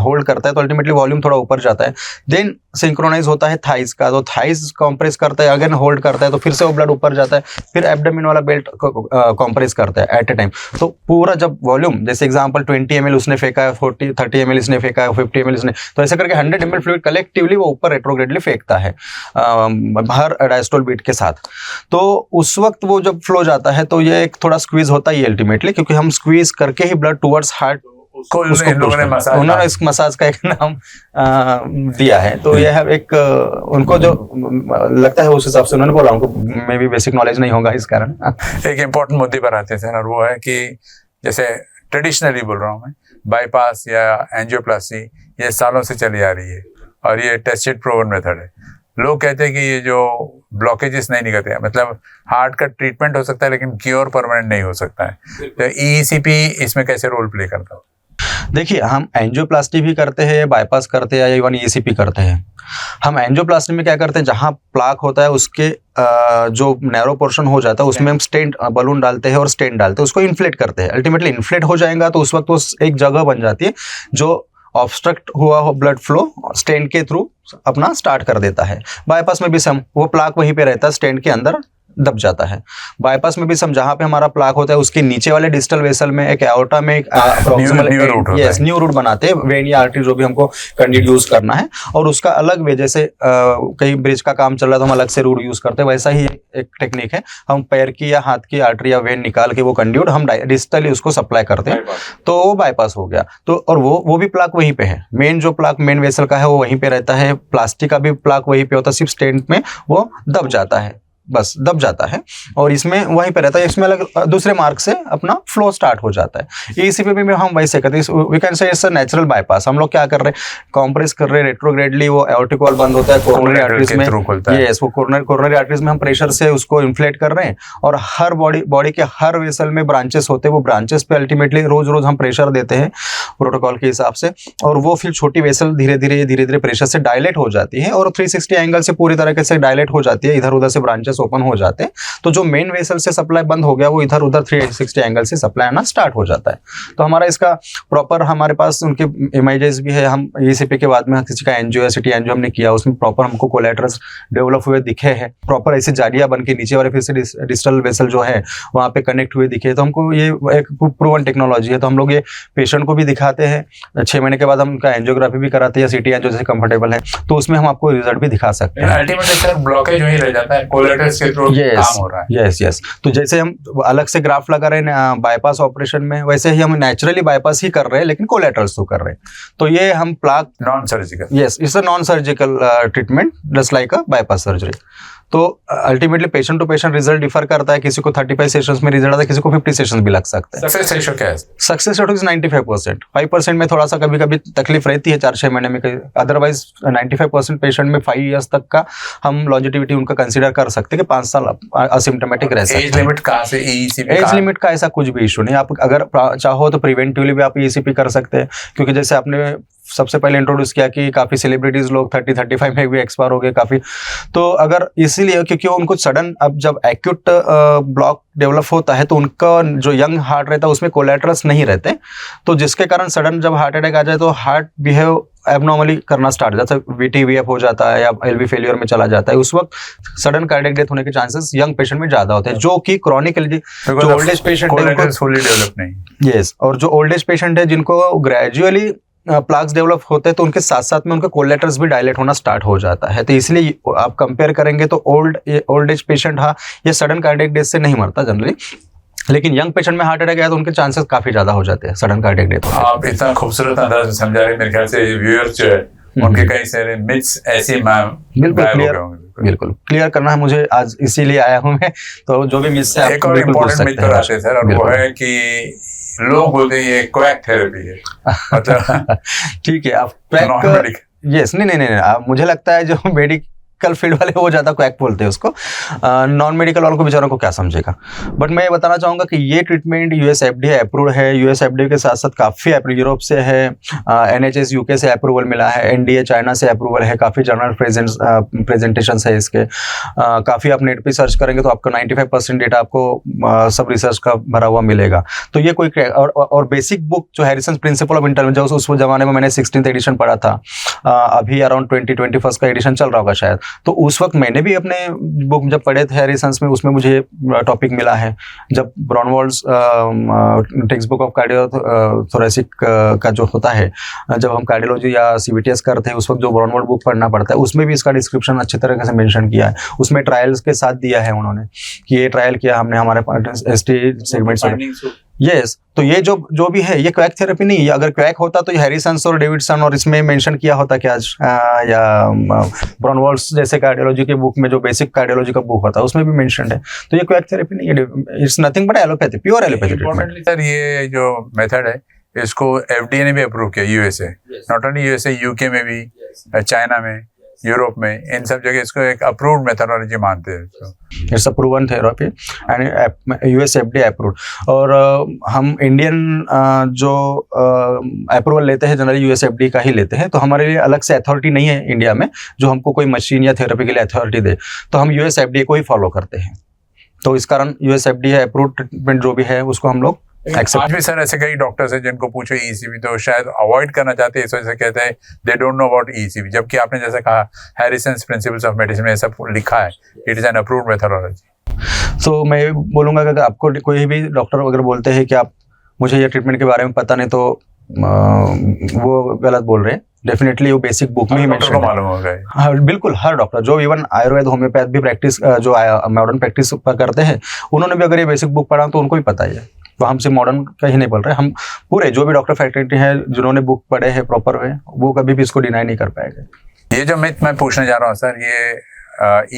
होल्ड करता है, तो अल्टीमेटली वॉल्यूम थोड़ा ऊपर जाता है, देन सिंक्रोनाइज होता है थाइस का, तो थाइस कॉम्प्रेस करता है, अगेन होल्ड करता है, तो फिर से वो ब्लड ऊपर जाता है, फिर एब्डोमेन वाला बेल्ट कॉम्प्रेस करता है एट ए टाइम। तो पूरा जब वॉल्यूम, जैसे एग्जांपल 20 ml उसने फेंका है, 30 ml इसने फेंका है, 50 ml इसने, तो ऐसे करके 100 ml फ्लूइड कलेक्टिवली वो ऊपर रेट्रोग्रेडली फेंकता है हर डायस्टोल बीट के साथ। तो उस वक्त वो जब फ्लो जाता है तो ये एक थोड़ा स्क्वीज होता ही अल्टीमेटली, क्योंकि हम स्क्वीज करके ही ब्लड टुवर्ड्स हार्ट उन्होंने इस मसाज का एक नाम दिया है। तो यह एक उनको जो लगता है उस हिसाब से उन्होंने बोला, उनको मे भी बेसिक नॉलेज नहीं होगा इस कारण। एक इम्पोर्टेंट मुद्दे पर आते थे और वो है कि जैसे ट्रेडिशनली बोल रहा हूँ मैं, बाईपास या एंजियोप्लास्टी ये सालों से चली आ रही है और ये टेस्टेड प्रूवन मेथड है। लोग कहते हैं कि ये जो ब्लॉकेजेस नहीं निकलते हैं, मतलब हार्ट का ट्रीटमेंट हो सकता है लेकिन क्योर परमानेंट नहीं हो सकता है, तो ईसीपी इसमें कैसे रोल प्ले करता है? देखिए, हम एंजियोप्लास्टी भी करते हैं, बाईपास करते हैं, या इवन ईसीपी करते हैं। हम एंजियोप्लास्टी में क्या करते हैं, जहाँ प्लाक होता है उसके जो नैरो पोर्शन हो जाता है उसमें हम स्टेंट बलून डालते हैं और स्टेंट डालते हैं, उसको इन्फ्लेट करते हैं। अल्टीमेटली इन्फ्लेट हो जाएगा तो उस वक्त वो एक जगह बन जाती है जो ऑब्स्ट्रक्ट हुआ हो ब्लड फ्लो स्टेंट के थ्रू अपना स्टार्ट कर देता है। बाईपास में भी सम वो प्लाक वहीं पे रहता है, स्टेंट के अंदर दब जाता है। बाईपास में भी सम जहाँ पे हमारा प्लाक होता है उसके नीचे वाले डिस्टल वेसल में एक एओर्टा में एक न्यू रूट बनाते हैं, वेन या आर्टरी जो भी हमको कंडीड यूज करना है, और उसका अलग वे, जैसे कहीं ब्रिज का काम चल रहा है तो हम अलग से रूट यूज करते हैं, वैसा ही एक टेक्निक है। हम पैर की या हाथ की आर्टरी या वेन निकाल के वो कंड्यूड हम डिस्टली उसको सप्लाई करते हैं, तो वो बाईपास हो गया। तो और वो भी प्लाक वहीं पे है, मेन जो प्लाक मेन वेसल का है वो वहीं पे रहता है, प्लास्टिक का भी प्लाक वहीं पे होता है, सिर्फ स्टेंट में वो दब जाता है, बस दब जाता है, और इसमें वहीं पे रहता है, इसमें अलग दूसरे मार्ग से अपना फ्लो स्टार्ट हो जाता है। ईसीपी में हम वैसे करते हैं, we can say it's a natural bypass. हम लोग क्या कर रहे हैं, कॉम्प्रेस कर रहे हैं रेट्रोग्रेडली, वो एओर्टिक वॉल बंद होता है कोरोनरी आर्टरीज में, यस, वो कोरोनरी आर्टरीज में हम प्रेशर से उसको इन्फ्लेट कर रहे हैं, और हर बॉडी के हर वेसल में ब्रांचेस होते हैं, वो ब्रांचेस पे अल्टीमेटली रोज रोज हम प्रेशर देते हैं प्रोटोकॉल के हिसाब से, और वो फिर छोटी वेसल धीरे धीरे प्रेशर से डायलेट हो जाती है और 360 एंगल से पूरी तरीके से डायलेट हो जाती है, इधर उधर से ब्रांचेस ओपन हो जाते हैं। तो जो मेन वेसल से सप्लाई बंद हो गया वो इधर उधर 360 एंगल से सप्लाई आना स्टार्ट हो जाता है। तो हमारा इसका प्रॉपर, हमारे पास उनके इमेजेस भी है, हम ईसीपी के बाद में किसी का एंजियो या सिटी एंजियो हमने किया, उसमें प्रॉपर हमको कोलैटरल्स डेवलप हुए दिखे हैं, प्रॉपर ऐसे जालियां बन के नीचे वाले फिर से डिस्टल वेसल जो है वहाँ पे कनेक्ट हुए दिखे। तो हमको ये एक प्रूवन टेक्नोलॉजी है, तो हम लोग ये पेशेंट को भी दिखाते हैं, 6 महीने के बाद हम उनका एंजियोग्राफी भी कराते हैं या सिटी एंजियो जैसे कंफर्टेबल है, तो उसमें हम आपको रिजल्ट भी दिखा सकते हैं। अल्टीमेटली सर ब्लॉकेज वहीं रह जाता है, कोलैटरल्स के थ्रू काम हो रहा है। यस, तो जैसे हम अलग से ग्राफ लगा रहे हैं बाईपास ऑपरेशन में, वैसे ही हम नेचुरली बाईपास ही कर रहे हैं लेकिन कोलैटरल्स तो कर रहे हैं। तो ये हम plaque non surgical, yes, it's a non surgical treatment just like a bypass surgery. तो ultimately patient to patient result differ करता है, किसी को 35 सेशंस में रिजल्ट आता है, किसी को 50 सेशंस भी लग सकते हैं। सक्सेस रेशियो क्या है? Success ratio is 95%। 5% में थोड़ा सा कभी कभी तकलीफ रहती है 4-6 महीने में, अदरवाइज 95% पेशेंट में 5 years तक का हम लॉन्जिटिविटी उनका कंसीडर कर सकते हैं कि 5 साल असिम्प्टोमेटिक रह सकते हैं। एज लिमिट कहाँ से? एज लिमिट का ऐसा कुछ भी इशू नहीं, आप अगर चाहो तो प्रिवेंटिवली भी आप ईसीपी कर सकते हैं, क्योंकि जैसे आपने सबसे पहले इंट्रोड्यूस किया कि काफ़ी सेलिब्रिटीज़ लोग 30-35 में भी एक्सपायर हो गए काफ़ी, तो अगर इसीलिए क्योंकि उनको सडन, अब जब एक्यूट ब्लॉक डेवलप होता है तो उनका जो यंग हार्ट रहता है उसमें कोलैटरल्स नहीं रहते, तो जिसके कारण सडन जब हार्ट अटैक आ जाए तो हार्ट बिहेव एबनॉर्मली करना स्टार्ट हो जाता है, VTVF हो जाता है या LV फेलियर में चला जाता है, उस वक्त सडन कार्डियक डेथ होने के चांसेस यंग पेशेंट में ज़्यादा होते हैं, जो कि क्रॉनिकली जो ओल्ड एज पेशेंट है उनको फुली डेवलप नहीं। यस, और जो ओल्ड एज पेशेंट है जिनको ग्रेजुअली प्लाक्स डेवलप होते हैं तो उनके साथ साथ में उनके कोलैटरल्स भी डायलेट होना स्टार्ट हो जाता है। तो इसलिए आप कंपेयर करेंगे तो ओल्ड एज पेशेंट हाँ ये सडन कार्डियक डेथ से नहीं मरता जनरली, लेकिन यंग पेशेंट में हार्ट अटैक आया तो उनके चांसेस काफी ज्यादा हो जाते हैं सडन कार्डियक डेथ। आप इतना खूबसूरत अंदाज में समझा रहे हैं, मेरे ख्याल से व्यूअर्स जो है उनके कई सारे मिथ्स ऐसे बिल्कुल क्लियर करना है मुझे, आज इसीलिए आया हूं मैं, तो जो भी मिथ्स है एक और इम्पोर्टेंट मिथ पर आते हैं सर, और वो है कि लोग बोलते हैं ये क्वैक थेरेपी है, मतलब ठीक है, आप क्वैक, यस, नहीं, मुझे लगता है जो मेडिकल फील्ड वाले वो ज़्यादा क्वैक बोलते हैं उसको, नॉन मेडिकल वालों को बेचारों को क्या समझेगा। बट मैं ये बताना चाहूँगा कि ये ट्रीटमेंट US FDA अप्रूव्ड है। US FDA के साथ साथ काफ़ी यूरोप से है, NHS UK से अप्रूवल मिला है, NDA चाइना से अप्रूवल है, काफ़ी जर्नल प्रेजेंटेशन है इसके। काफ़ी आप नेट पे सर्च करेंगे तो आपको 95% डेटा आपको सब रिसर्च का भरा हुआ मिलेगा। तो ये कोई और बेसिक बुक जो हैरिसन प्रिंसिपल ऑफ इंटेलिजेंस, उस ज़माने में मैंने 16th एडिशन पढ़ा था, अभी अराउंड 2021 का एडिशन चल रहा होगा शायद। तो उस वक्त मैंने भी अपने बुक जब पढ़े थे हैरिसन्स में, उसमें मुझे टॉपिक मिला है। जब ब्रॉनवॉल्ड्स टेक्स्ट बुक ऑफ कार्डियोथोरेसिक का जो होता है, जब हम कार्डियोलॉजी या CVTS करते हैं उस वक्त जो ब्रॉनवॉल्ड बुक पढ़ना पड़ता है, उसमें भी इसका डिस्क्रिप्शन अच्छी तरह से मेंशन किया है। उसमें ट्रायल्स के साथ दिया है उन्होंने कि ये ट्रायल किया हमने हमारे ST सेगमेंट। यस, तो ये जो भी है ये क्वैक थेरेपी नहीं है। अगर क्वैक होता तो ये हैरिसन्स और डेविडसन और इसमें मेंशन किया होता कि आज या ब्रॉनवॉल्ड्स जैसे कार्डियोलॉजी के बुक में जो बेसिक कार्डियोलॉजी का बुक होता है उसमें भी मेंशन है। तो ये क्वैक थेरेपी नहीं है, it's nothing but allopathy, pure allopathy treatment. Sir ये जो मेथड है इसको FDA ने भी अप्रूव किया, USA, not only USA, UK में भी, चाइना में, यूरोप में, इन सब जगह इसको एक अप्रूव्ड मेथोडोलॉजी मानते हैं। It's a proven therapy and US FDA approved. और हम इंडियन जो अप्रूवल लेते हैं जनरली US FDA का ही लेते हैं। तो हमारे लिए अलग से अथॉरिटी नहीं है इंडिया में जो हमको कोई मशीन या थेरेपी के लिए अथॉरिटी दे, तो हम US FDA को ही फॉलो करते हैं। तो इस कारण US FDA अप्रूव्ड ट्रीटमेंट जो भी है उसको हम लोग आज भी सर ऐसे कई डॉक्टर्स हैं जिनको पूछो ECV तो शायद अवॉइड करना चाहते हैं, इस वजह से कहते हैं they don't know about ECV, जबकि आपने जैसे कहा हैरिसन्स प्रिंसिपल्स ऑफ मेडिसिन में ऐसा लिखा है, it is an approved methodology. तो मैं बोलूँगा कि अगर आपको कोई भी डॉक्टर अगर बोलते हैं कि आप मुझे ये ट्रीटमेंट के बारे में पता नहीं, तो वो गलत बोल रहे हैं। डेफिनेटली वो बेसिक बुक में ही मेंशन मालूम होगा। हाँ बिल्कुल, हर डॉक्टर जो इवन आयुर्वेद होम्योपैथ भी प्रैक्टिस जो मॉडर्न प्रैक्टिस करते हैं उन्होंने भी अगर ये बेसिक बुक पढ़ा तो उनको भी पता ही है। तो हमसे मॉडर्न का ही नहीं बोल रहे, हम पूरे जो भी डॉक्टर फैकल्टी है जिन्होंने बुक पढ़े हैं प्रॉपर वे, वो कभी भी इसको डिनाई नहीं कर पाएंगे। ये जो मैं पूछने जा रहा हूँ सर, ये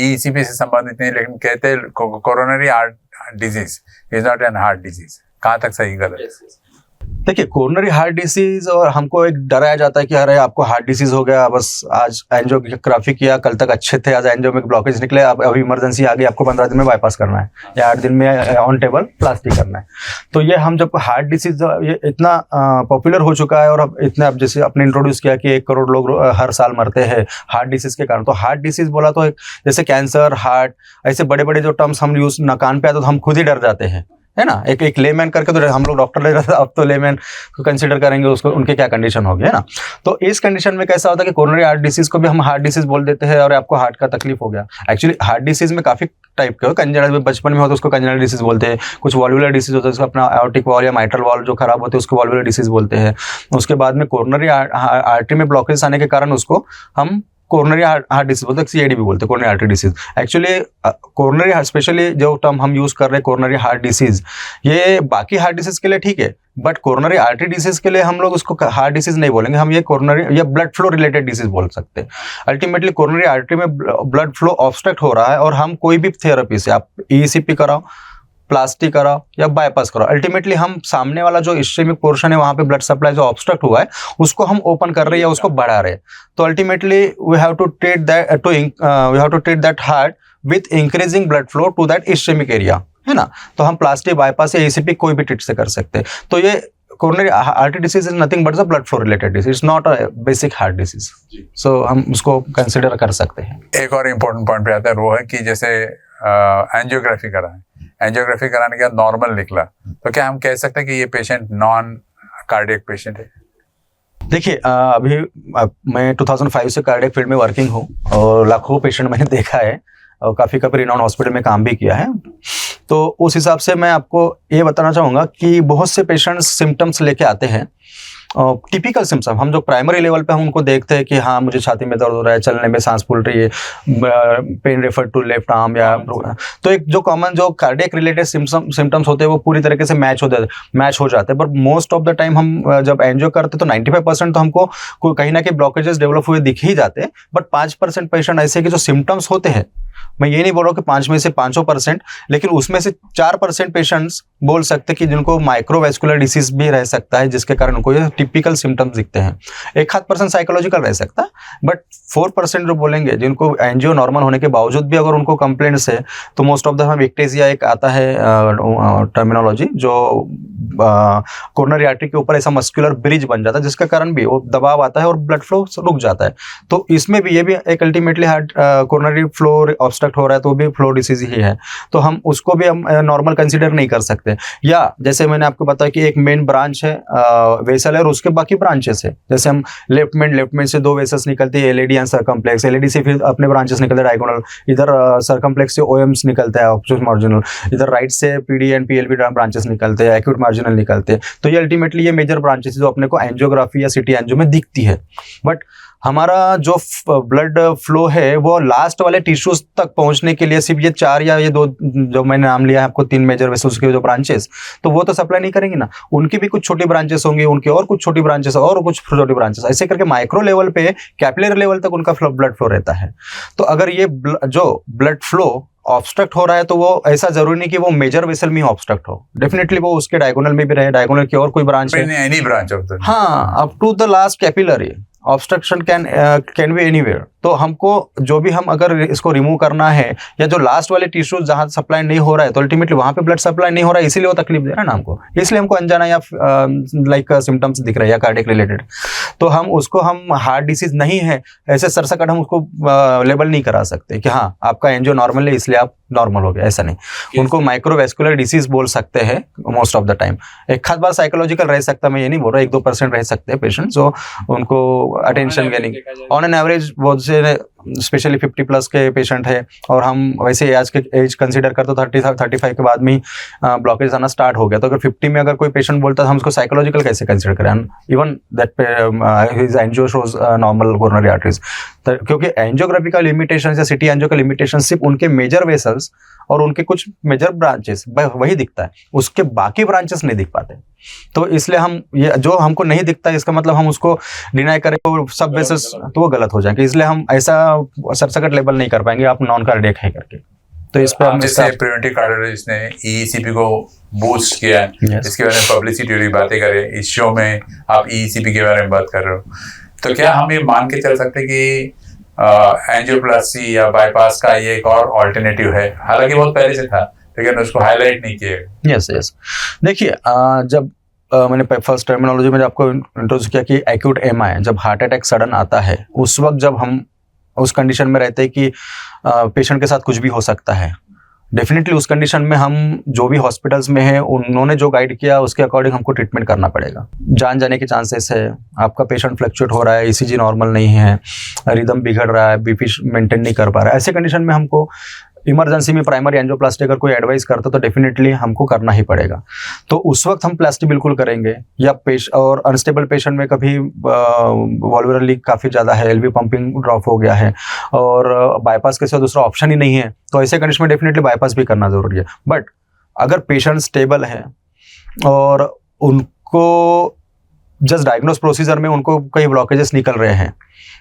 ECP से संबंधित नहीं, लेकिन कहते हैं coronary heart disease is not an heart disease, कहाँ तक सही गलत? देखिए, कोरोनरी हार्ट डिसीज और हमको एक डराया जाता है कि अरे आपको हार्ट डिसीज हो गया, बस आज एंजियोग्राफी किया, कल तक अच्छे थे, आज एंजियो में ब्लॉकेज निकले, अभी इमरजेंसी आ गई, आपको 15 दिन में बाईपास करना है या 8 दिन में ऑन टेबल प्लास्टिक करना है। तो ये हम जब हार्ट डिसीज ये इतना पॉपुलर हो चुका है और अब इतना, अब जैसे आपने इंट्रोड्यूस किया कि 1 करोड़ लोग हर साल मरते हैं हार्ट डिसीज के कारण। तो हार्ट डिसीज बोला तो जैसे कैंसर, हार्ट, ऐसे बड़े बड़े जो टर्म्स हम यूज ना कान पे आते तो हम खुद ही डर जाते हैं, है ना। एक लेमैन करके तो हम लोग डॉक्टर ले जाते, अब तो लेमैन को कंसीडर करेंगे उसको, उनके क्या कंडीशन होगी, है ना। तो इस कंडीशन में कैसा होता है कि कोरोनरी हार्ट डिसीज को भी हम हार्ट डिसीज बोल देते हैं और आपको हार्ट का तकलीफ हो गया। एक्चुअली हार्ट डिसीज में काफी टाइप के हो, कंजेनिटल बचपन में हो तो उसको कंजेनिटल डिसीज बोलते हैं, कुछ वॉल्वुलर डिसीज होता है उसको अपना एओर्टिक वॉल या माइट्रल वॉल जो खराब होते हैं उसको वॉल्वुलर डिसीज बोलते हैं। उसके बाद में कोरोनरी आर्टरी में ब्लॉकेज आने के कारण उसको हम कोरोनरी हार्ट डिसीज बोलते हैं, CAD भी बोलते हैं, coronary artery disease. Actually coronary heart, specially जो टर्म हम यूज कर रहे हैं कोरोनरी हार्ट डिसीज, ये बाकी हार्ट डिसीज के लिए ठीक है, बट कोरोनरी आर्टरी डिसीज के लिए हम लोग उसको हार्ट डिसीज नहीं बोलेंगे, हम ये कोरोनरी या ब्लड फ्लो रिलेटेड डिसीज बोल सकते हैं। अल्टीमेटली कोरोनरी आर्टरी में ब्लड फ्लो ऑब्स्ट्रक्ट हो रहा है और हम कोई भी थेरेपी से, आप ECP कराओ, प्लास्टिक कराओ या बाईपास कराओ, अल्टीमेटली हम सामने वाला जो इस्केमिक पोर्शन है वहां पे ब्लड सप्लाई जो ऑब्स्ट्रक्ट हुआ है उसको हम ओपन कर रहे हैं या उसको बढ़ा रहे हैं। तो ultimately we have to treat that heart with increasing blood flow to that ischaemic area, है ना। तो हम प्लास्टिक, बाईपास या ECP कोई भी ट्रीट से कर सकते हैं। तो ये coronary artery disease is nothing but the blood flow related disease, it's not a basic heart disease. So हम उसको कंसिडर कर सकते हैं। एक और इम्पोर्टेंट पॉइंट पे आता है, वो है कि जैसे एंजियोग्राफी कराएं, एंजियोग्राफी कराने के बाद नॉर्मल निकला तो क्या हम कह सकते हैं कि ये पेशेंट नॉन कार्डियक पेशेंट है? देखिए, अभी मैं 2005 से कार्डियक फील्ड में वर्किंग हूँ और लाखों पेशेंट मैंने देखा है और काफ़ी रिनाउंड हॉस्पिटल में काम भी किया है। तो उस हिसाब से मैं आपको ये बताना चाहूँगा कि बहुत से पेशेंट्स सिम्टम्स लेके आते हैं, टिपिकल सिम्टम हम जो प्राइमरी लेवल पे हम उनको देखते हैं कि हाँ मुझे छाती में दर्द हो रहा है, चलने में सांस फूल रही है, pain refer to left arm, या तो एक जो कॉमन जो कार्डियक रिलेटेड सिम्टम्स होते हैं वो पूरी तरीके से मैच हो जाते हैं। But most of the time हम जब एंजियो करते हैं तो 95% तो हमको कहीं ना कहीं ब्लॉकेजेस डेवलप हुए दिख ही जाते हैं। बट 5% पेशेंट ऐसे कि जो सिम्टम्स होते हैं, मैं ये नहीं बोल रहा हूँ कि 5 में से 500%, लेकिन उसमें से 4% पेशेंट्स बोल सकते हैं कि जिनको माइक्रोवैस्कुलर डिसीज भी रह सकता है जिसके कारण उनको ये टिपिकल सिम्टम्स दिखते हैं। 1-8% साइकोलॉजिकल रह सकता है, बट 4% जो बोलेंगे जिनको एंजियो नॉर्मल होने के बावजूद भी अगर उनको कंप्लेंट्स है तो मोस्ट ऑफ द हम एक्टेजिया एक आता है टर्मिनोलॉजी, जो कोरोनरी आर्टरी के ऊपर ऐसा मस्कुलर ब्रिज बन जाता है जिसके कारण भी वो दबाव आता है और ब्लड फ्लो रुक जाता है। तो इसमें भी ये भी एक ultimately heart coronary flow obstruct हो रहा है तो भी फ्लो डिसीज ही है, तो हम उसको भी हम नॉर्मल कंसीडर नहीं कर सकते। या जैसे मैंने आपको बताया कि एक मेन ब्रांच है वेसल है और उसके बाकी ब्रांचेस है, जैसे हम लेफ्ट में से 2 वेसल्स निकलते हैं, एलएडी एंड सर्कम्प्लेक्स, एलएडी से फिर अपने ब्रांचेस निकलते हैं डायगोनल, इधर सर्कम्प्लेक्स से ओएम्स निकलता है ऑब्टूस मार्जिनल, इधर राइट से पीडी एंड पीएलबी ब्रांचेस निकलते हैं, एक्यूट मार्जिनल निकलते हैं। तो ये अल्टीमेटली ये मेजर ब्रांचेस जो अपने को एंजियोग्राफी या सिटी एंजियो में दिखती है। बट हमारा जो ब्लड फ्लो है वो लास्ट वाले टिश्यूज तक पहुंचने के लिए सिर्फ ये 4 या ये 2 जो मैंने नाम लिया है आपको 3 मेजर वेसल्स के जो ब्रांचेस, तो वो तो सप्लाई नहीं करेंगे ना, उनकी भी कुछ छोटी ब्रांचेस होंगी, उनके और कुछ छोटी ब्रांचेस और कुछ छोटी ब्रांचेस, ऐसे करके माइक्रो लेवल पे कैपिलरी लेवल तक उनका ब्लड फ्लो रहता है। तो अगर ये जो ब्लड फ्लो ऑब्स्ट्रक्ट हो रहा है तो वो ऐसा जरूरी नहीं कि वो मेजर वेसल में ऑब्स्ट्रक्ट हो, डेफिनेटली वो उसके डायगोनल में भी रहे, डायगोनल की और कोई ब्रांच है, एनी ब्रांच ऑफ द, हाँ, up to the last capillary obstruction can be anywhere. तो हमको जो भी हम अगर इसको रिमूव करना है या जो लास्ट वाले टिश्यूज जहाँ सप्लाई नहीं हो रहा है तो अल्टीमेटली वहाँ पे ब्लड सप्लाई नहीं हो रहा है, इसीलिए वो तकलीफ दे रहा है ना हमको, इसलिए हमको अनजाना या लाइक सिम्टम्स दिख रहे हैं या कार्डियक रिलेटेड, तो हम उसको हम हार्ट डिसीज नहीं है ऐसे सरसकट हम उसको लेबल नहीं करा सकते कि हाँ आपका एंजियो नॉर्मल है इसलिए आप नॉर्मल हो गया, ऐसा नहीं। उनको माइक्रोवेस्कुलर डिसीज बोल सकते हैं मोस्ट ऑफ द टाइम। एक खास बार साइकोलॉजिकल रह सकता है, मैं ये नहीं बोल रहा, 1-2% रह सकते हैं पेशेंट जो उनको attention gaining on an average बहुत से स्पेशली 50+ के पेशेंट है, और हम वैसे आज के एज कंसीडर करते तो 30-35 के बाद में ब्लॉकेज आना स्टार्ट हो गया। तो अगर 50 में अगर कोई पेशेंट बोलता है हम उसको साइकोलॉजिकल कैसे कंसीडर करें, even that his angio shows normal coronary arteries, क्योंकि एंजियोग्राफी का लिमिटेशन या सिटी एंजियो का लिमिटेशन सिर्फ उनके मेजर वेसल्स और उनके कुछ मेजर ब्रांचेस वही दिखता है, उसके बाकी ब्रांचेस नहीं दिख पाते। तो इसलिए हम ये जो हमको नहीं दिखता है इसका मतलब हम उसको डिनाई करें तो सब वेसल्स तो वो गलत हो जाएंगे, इसलिए हम ऐसा सरसकट लेबल नहीं कर पाएंगे आप नॉन कार्डियक है करके। तो इस पर जैसे प्रिवेंटिव कार्डियोलॉजिस्ट ने ईईसीपी को बूस्ट किया, इसके बारे में पब्लिसिटी वाली बातें करें, इस शो में आप ईईसीपी के बारे में बात कर रहे हो, तो क्या हम ये मान के चल सकते कि एंजियोप्लास्टी या बाईपास का ये एक और ऑल्टरनेटिव है, हालांकि बहुत पहले से था लेकिन उसको हाईलाइट नहीं किया। यस देखिए, जब मैंने फर्स्ट टर्मिनोलॉजी में आपको इंट्रोड्यूस किया कि एक्यूट एमआई, जब हार्ट अटैक सडन आता है उस वक्त जब हम उस कंडीशन में रहते हैं कि पेशेंट के साथ कुछ भी हो सकता है, डेफिनेटली उस कंडीशन में हम जो भी हॉस्पिटल्स में हैं उन्होंने जो गाइड किया उसके अकॉर्डिंग हमको ट्रीटमेंट करना पड़ेगा। जान जाने के चांसेस है, आपका पेशेंट फ्लक्चुएट हो रहा है, ईसीजी नॉर्मल नहीं है, रिदम बिगड़ रहा है, बीपी मेंटेन नहीं कर पा रहा है, ऐसे कंडीशन में हमको इमरजेंसी में प्राइमरी एंजियोप्लास्टी अगर कोई एडवाइस करता तो डेफिनेटली हमको करना ही पड़ेगा। तो उस वक्त हम प्लास्टी बिल्कुल करेंगे। या और अनस्टेबल पेशेंट में कभी वॉल्वुलर लीक काफ़ी ज़्यादा है, एलवी पंपिंग ड्रॉप हो गया है और बाईपास के सिवा दूसरा ऑप्शन ही नहीं है, तो ऐसे कंडीशन में डेफिनेटली बाईपास भी करना जरूरी है। बट अगर पेशेंट स्टेबल है और उनको जस्ट डायग्नोस प्रोसीजर में उनको कई ब्लॉकेजेस निकल रहे हैं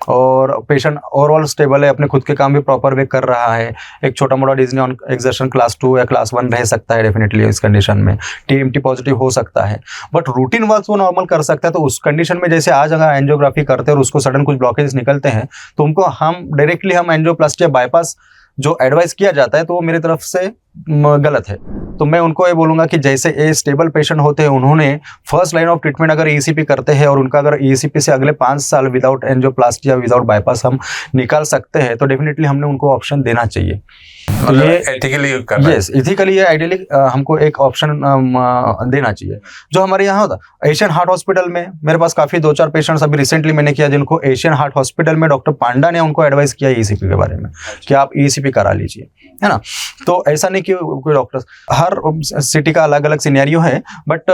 और पेशेंट ओवरऑल स्टेबल है, अपने खुद के काम भी प्रॉपर वे कर रहा है, एक छोटा मोटा डिज्नी ऑन एक्सर्शन क्लास 2 या क्लास 1 रह सकता है डेफिनेटली इस कंडीशन में, टीएमटी पॉजिटिव हो सकता है, बट रूटीन वर्क वो नॉर्मल कर सकता है। तो उस कंडीशन में जैसे आज अगर एंजियोग्राफी करते हैं और उसको सडन कुछ ब्लॉकेजेस निकलते हैं तो उनको हम डायरेक्टली हम एंजियोप्लास्टी या बाईपास जो एडवाइस किया जाता है तो वो मेरी तरफ से गलत है। तो मैं उनको ये बोलूँगा कि जैसे ए स्टेबल पेशेंट होते हैं उन्होंने फर्स्ट लाइन ऑफ ट्रीटमेंट अगर ईसीपी करते हैं और उनका अगर ईसीपी से अगले 5 साल विदाउट एंजियोप्लास्टी या विदाउट बाईपास हम निकाल सकते हैं तो डेफिनेटली हमने उनको ऑप्शन देना चाहिए। ये एथिकली यस इथिकली ये आइडियली हमको एक ऑप्शन देना चाहिए। जो हमारे यहाँ होता एशियन हार्ट हॉस्पिटल में मेरे पास काफ़ी 2-4 पेशेंट्स अभी रिसेंटली मैंने किया जिनको एशियन हार्ट हॉस्पिटल में डॉक्टर पांडा ने उनको एडवाइस किया ईसीपी के बारे में कि आप ईसीपी करा लीजिए, है ना। तो ऐसा नहीं कि कोई डॉक्टर, हर सिटी का अलग अलग सिनेरियो है, बट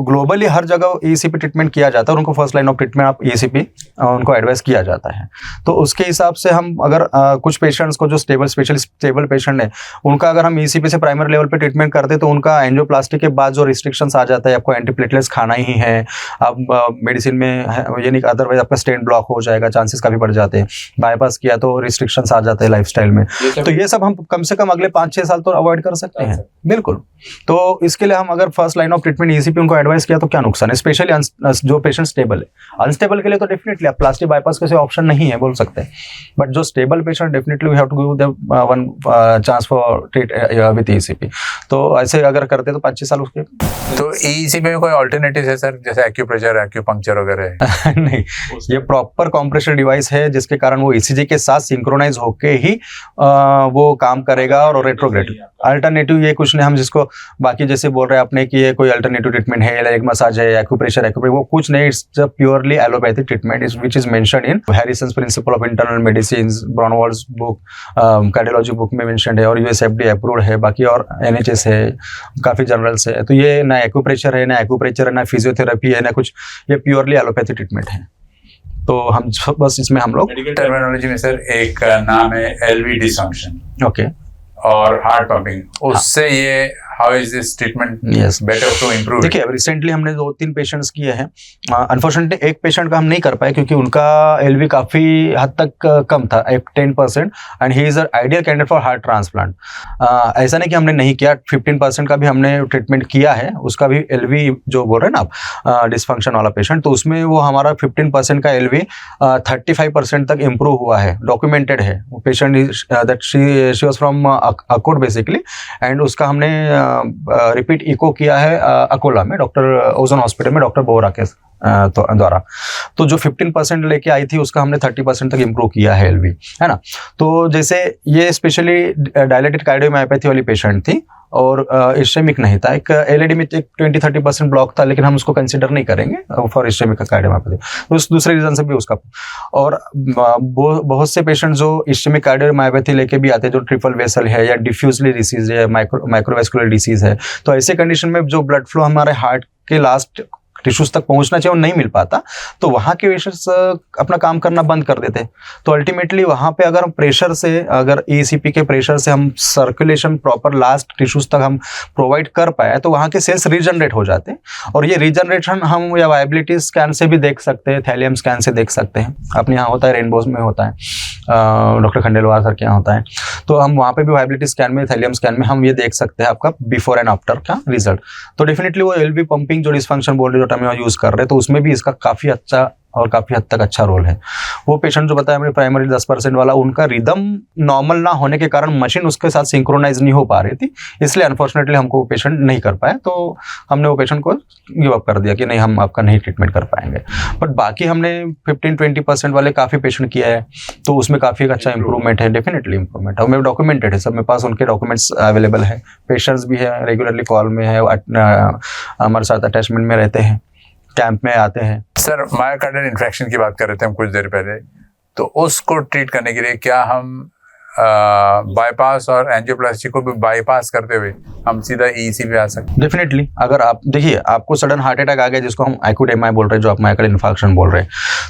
ग्लोबली हर जगह ईसीपी ट्रीटमेंट किया जाता है और उनको फर्स्ट लाइन ऑफ ट्रीटमेंट आप ईसीपी उनको एडवाइस किया जाता है। तो उसके हिसाब से हम अगर कुछ पेशेंट्स को जो स्टेबल पेशेंट है उनका अगर हम ईसीपी से प्राइमरी लेवल पे ट्रीटमेंट करते तो उनका एंजियोप्लास्टी के बाद जो रिस्ट्रिक्शंस आ जाता है, आपको एंटीप्लेटलेट्स खाना ही है, आप मेडिसिन में ये नहीं, अदरवाइज आपका स्टेंट ब्लॉक हो जाएगा, चांसेस काफ़ी बढ़ जाते हैं। बाईपास किया तो रिस्ट्रिक्शंस आ जाते हैं लाइफस्टाइल में। तो ये सब हम कम से कम अगले 5-6 साल तो अवॉइड कर सकते हैं, बिल्कुल। तो इसके लिए हम अगर first line of treatment ECP उनको एडवाइस किया तो क्या नुकसान है, स्पेशली जो पेशेंट स्टेबल है। अनस्टेबल के लिए तो डेफिनेटली आप प्लास्टिक बाईपास का ऑप्शन नहीं है बोल सकते हैं, बट जो stable patient definitely we have to give them one chance for treat with ECP. तो ऐसे अगर करते तो 5-6 साल उसके। तो ईसीपी में कोई ऑल्टरनेटिव है सर, जैसे एक्यूप्रेशर, एक्यूपंक्चर वगैरह है? नहीं, ये प्रॉपर कॉम्प्रेशर डिवाइस है जिसके कारण वो ईसीजी के साथ सिंक्रोनाइज होके ही वो काम करेगा। और रेट्रोग्रेड अल्टरनेटिव ये कुछ नहीं, हम जिसको बाकी जैसे बोल रहे हैं आपने कि ये कोई अल्टरनेटिव ट्रीटमेंट है, लेग मसाज है, एक्यूप्रेशर, वो कुछ नहीं। It's purely allopathic treatment which is mentioned in Harrison's principle of internal medicine, Braunwald's book, cardiology book में मेंशन्ड है, और यूएसएफडी अप्रूव्ड है, बाकी और एनएचएस है, काफी जर्नल्स है। तो ये ना एक्यूप्रेशर है, ना फिजियोथेरेपी है, ना कुछ, ये प्योरली एलोपैथिक ट्रीटमेंट है। तो हम बस इसमें हम लोग मेडिकल टर्मिनोलॉजी में सर एक नाम है एलवी डिसफंक्शन, ओके, और हार्ट पंपिंग, उससे ये how is this treatment better to improve? देखिए, अब रिसेंटली हमने 2-3 पेशेंट्स किए हैं। अनफॉर्चुनेटली एक पेशेंट का हम नहीं कर पाए क्योंकि उनका एलवी काफ़ी हद तक कम था, 10%, and he is a ideal candidate for heart transplant. ऐसा नहीं कि हमने नहीं किया, 15% का भी हमने ट्रीटमेंट किया है, उसका भी एलवी जो बोल रहे हैं ना आप डिसफंक्शन वाला पेशेंट, तो उसमें वो हमारा 15% का एलवी 35% तक इम्प्रूव हुआ है, डॉक्यूमेंटेड है। वो patient that she was from Akot basically, and उसका हमने रिपीट इको किया है अकोला में, डॉक्टर ओजोन हॉस्पिटल में, डॉक्टर बोरा के द्वारा। तो जो 15% लेके आई थी उसका हमने 30% तक इम्प्रूव किया है एलवी, है ना। तो जैसे ये स्पेशली डायलेटेड कार्डियोमायोपैथी वाली पेशेंट थी और इस्केमिक नहीं था। एक एलएडी में एक 20-30% ब्लॉक था, लेकिन हम उसको कंसिडर नहीं करेंगे फॉर इस्केमिक कार्डियोमायोपैथी, तो उस दूसरे रीजन से भी उसका। और बहुत से पेशेंट जो इस्केमिक कार्डियोमायोपैथी लेके भी आते हैं, जो ट्रिपल वेसल है या डिफ्यूजली डिसीज है, माइक्रोवेस्कुलर डिसीज है, तो ऐसे कंडीशन में जो ब्लड फ्लो हमारे हार्ट के लास्ट टिश्यूज तक पहुंचना चाहिए, वो नहीं मिल पाता, तो वहाँ के पेशेंट्स अपना काम करना बंद कर देते। तो अल्टीमेटली वहाँ पे अगर हम प्रेशर से, अगर ईसीपी के प्रेशर से हम सर्कुलेशन प्रॉपर लास्ट टिश्यूज तक हम प्रोवाइड कर पाए, तो वहाँ के सेल्स रीजनरेट हो जाते हैं। और ये रीजनरेशन हम या वायबिलिटी स्कैन से भी देख सकते हैं, थैलियम स्कैन से देख सकते हैं। अपने यहाँ होता है, रेनबोज में होता है, डॉक्टर खंडेलवाल सर के यहाँ होता है, तो हम वहाँ पे भी वायबिलिटी स्कैन में, थैलियम स्कैन में हम ये देख सकते हैं आपका बिफोर एंड आफ्टर का रिजल्ट। तो डेफिनेटली वो एलवी पंपिंग जो डिसफंक्शन बोल रहे, जो हम यूज कर रहे हैं, तो उसमें भी इसका काफी अच्छा और काफी हद तक अच्छा रोल है। वो पेशेंट जो बताया हमने प्राइमरी 10% वाला, उनका रिदम नॉर्मल ना होने के कारण मशीन उसके साथ सिंक्रोनाइज नहीं हो पा रही थी, इसलिए अनफॉर्चुनेटली हमको वो पेशेंट नहीं कर पाए। तो हमने वो पेशेंट को गिव अप कर दिया कि नहीं, हम आपका नहीं ट्रीटमेंट कर पाएंगे। बट बाकी हमने 15-20% वाले काफी पेशेंट किया है, तो उसमें काफी अच्छा इंप्रूवमेंट है, डेफिनेटली इंप्रूवमेंट है। मेरे डॉक्यूमेंटेड है सब, मेरे पास उनके डॉक्यूमेंट्स अवेलेबल है, पेशेंट्स भी है, रेगुलरली कॉल में है, हमारे साथ अटैचमेंट में रहते हैं, कैंप में आते हैं। सर, मायोकार्डियल इन्फेक्शन की बात कर रहे थे हम कुछ देर पहले, तो उसको ट्रीट करने के लिए क्या हम बाईपास और एंजियोप्लास्टी को भी बाईपास करते हुए हम सीधा ईसी पे आ सकते हैं? डेफिनेटली। अगर आप देखिए, आपको सडन हार्ट अटैक आ गया, जिसको हम एक्यूट एमआई बोल रहे हैं, जो आप मायोकार्डियल इन्फार्क्शन बोल रहे हैं,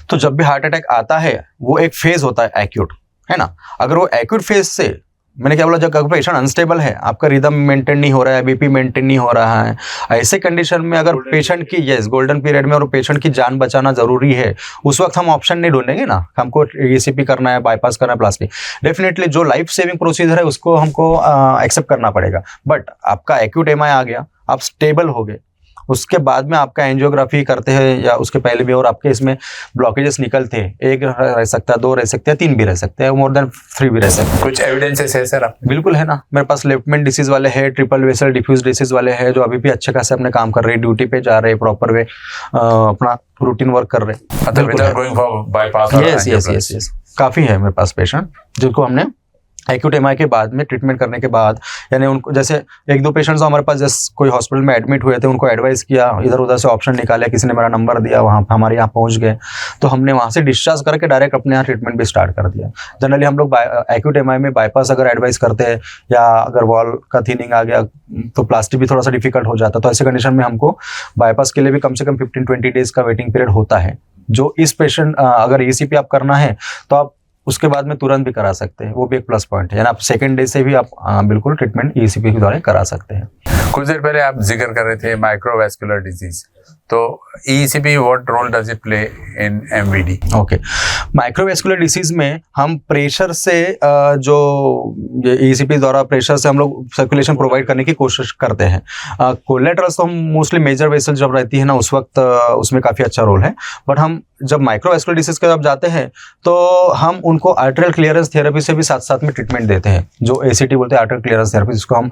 तो जब भी हार्ट अटैक आता है वो एक फेज होता है एक्यूट, है ना। अगर वो एक्यूट फेज से, मैंने क्या बोला, जब पेशेंट अनस्टेबल है, आपका रिदम मेंटेन नहीं हो रहा है, बीपी मेंटेन नहीं हो रहा है, ऐसे कंडीशन में अगर पेशेंट की गोल्डन पीरियड में और पेशेंट की जान बचाना जरूरी है, उस वक्त हम ऑप्शन नहीं ढूंढेंगे ना, हमको ईसीपी करना है, बाईपास करना है, प्लास्टिक। डेफिनेटली जो लाइफ सेविंग प्रोसीजर है उसको हमको एक्सेप्ट करना पड़ेगा। बट आपका एक्यूट एमआई आ गया, आप स्टेबल हो गए, उसके बाद में आपका एंजियोग्राफी करते हैं या उसके पहले भी, और आपके इसमें ब्लॉकेजेस निकलते हैं, 1 रह सकता है, 2 रह सकते हैं, 3 भी रह सकते हैं, मोर देन 3 भी रह सकते हैं। कुछ एविडेंसेस है सर आप? बिल्कुल है ना, मेरे पास लेफ्टमेंट डिसीज वाले हैं, ट्रिपल वेसल डिफ्यूज डिसीज वाले हैं, जो अभी भी अच्छे खासे अपने काम कर रहे हैं, ड्यूटी पे जा रहे हैं, प्रॉपर वे अपना रूटीन वर्क कर रहे हैं। यस, काफी है मेरे पास पेशेंट जिनको हमने एक्यूट एमआई के बाद में ट्रीटमेंट करने के बाद, यानी उनको जैसे 1-2 पेशेंट्स हमारे पास जैसे कोई हॉस्पिटल में एडमिट हुए थे, उनको एडवाइस किया, इधर उधर से ऑप्शन निकाले, किसी ने मेरा नंबर दिया, वहाँ हमारे यहाँ पहुँच गए, तो हमने वहाँ से डिस्चार्ज करके डायरेक्ट अपने यहाँ ट्रीटमेंट भी स्टार्ट कर दिया। जनरली हम लोग एक्यूट एमआई में बाईपास अगर एडवाइस करते हैं, या अगर वॉल का थिनिंग आ गया तो प्लास्टिक भी थोड़ा सा डिफिकल्ट हो जाता, तो ऐसे कंडीशन में हमको बाईपास के लिए भी कम से कम 15-20 डेज का वेटिंग पीरियड होता है। जो इस पेशेंट, अगर ईसीपी आप करना है तो आप उसके बाद में तुरंत भी करा सकते हैं, वो भी एक प्लस पॉइंट है, यानी आप सेकंड डे से भी आप बिल्कुल ट्रीटमेंट ईसीपी के द्वारा करा सकते हैं। कुछ देर पहले आप जिक्र कर रहे थे माइक्रोवेस्कुलर डिजीज, तो ECP what role does it play in MVD? ओके, माइक्रोवेस्कुलर डिसीज में हम प्रेशर से जो ECP द्वारा प्रेशर से हम लोग सर्कुलेशन प्रोवाइड करने की कोशिश करते हैं। कोलेटरल्स तो हम मोस्टली मेजर वेसल जब रहती है ना उस वक्त उसमें काफ़ी अच्छा रोल है, बट हम जब माइक्रोवेस्कुलर डिसीज के जब जाते हैं तो हम उनको आर्टरियल क्लियरेंस थेरेपी से भी साथ साथ में ट्रीटमेंट देते हैं, जो ACT बोलते हैं, आर्टरियल क्लियरेंस थेरेपी, जिसको हम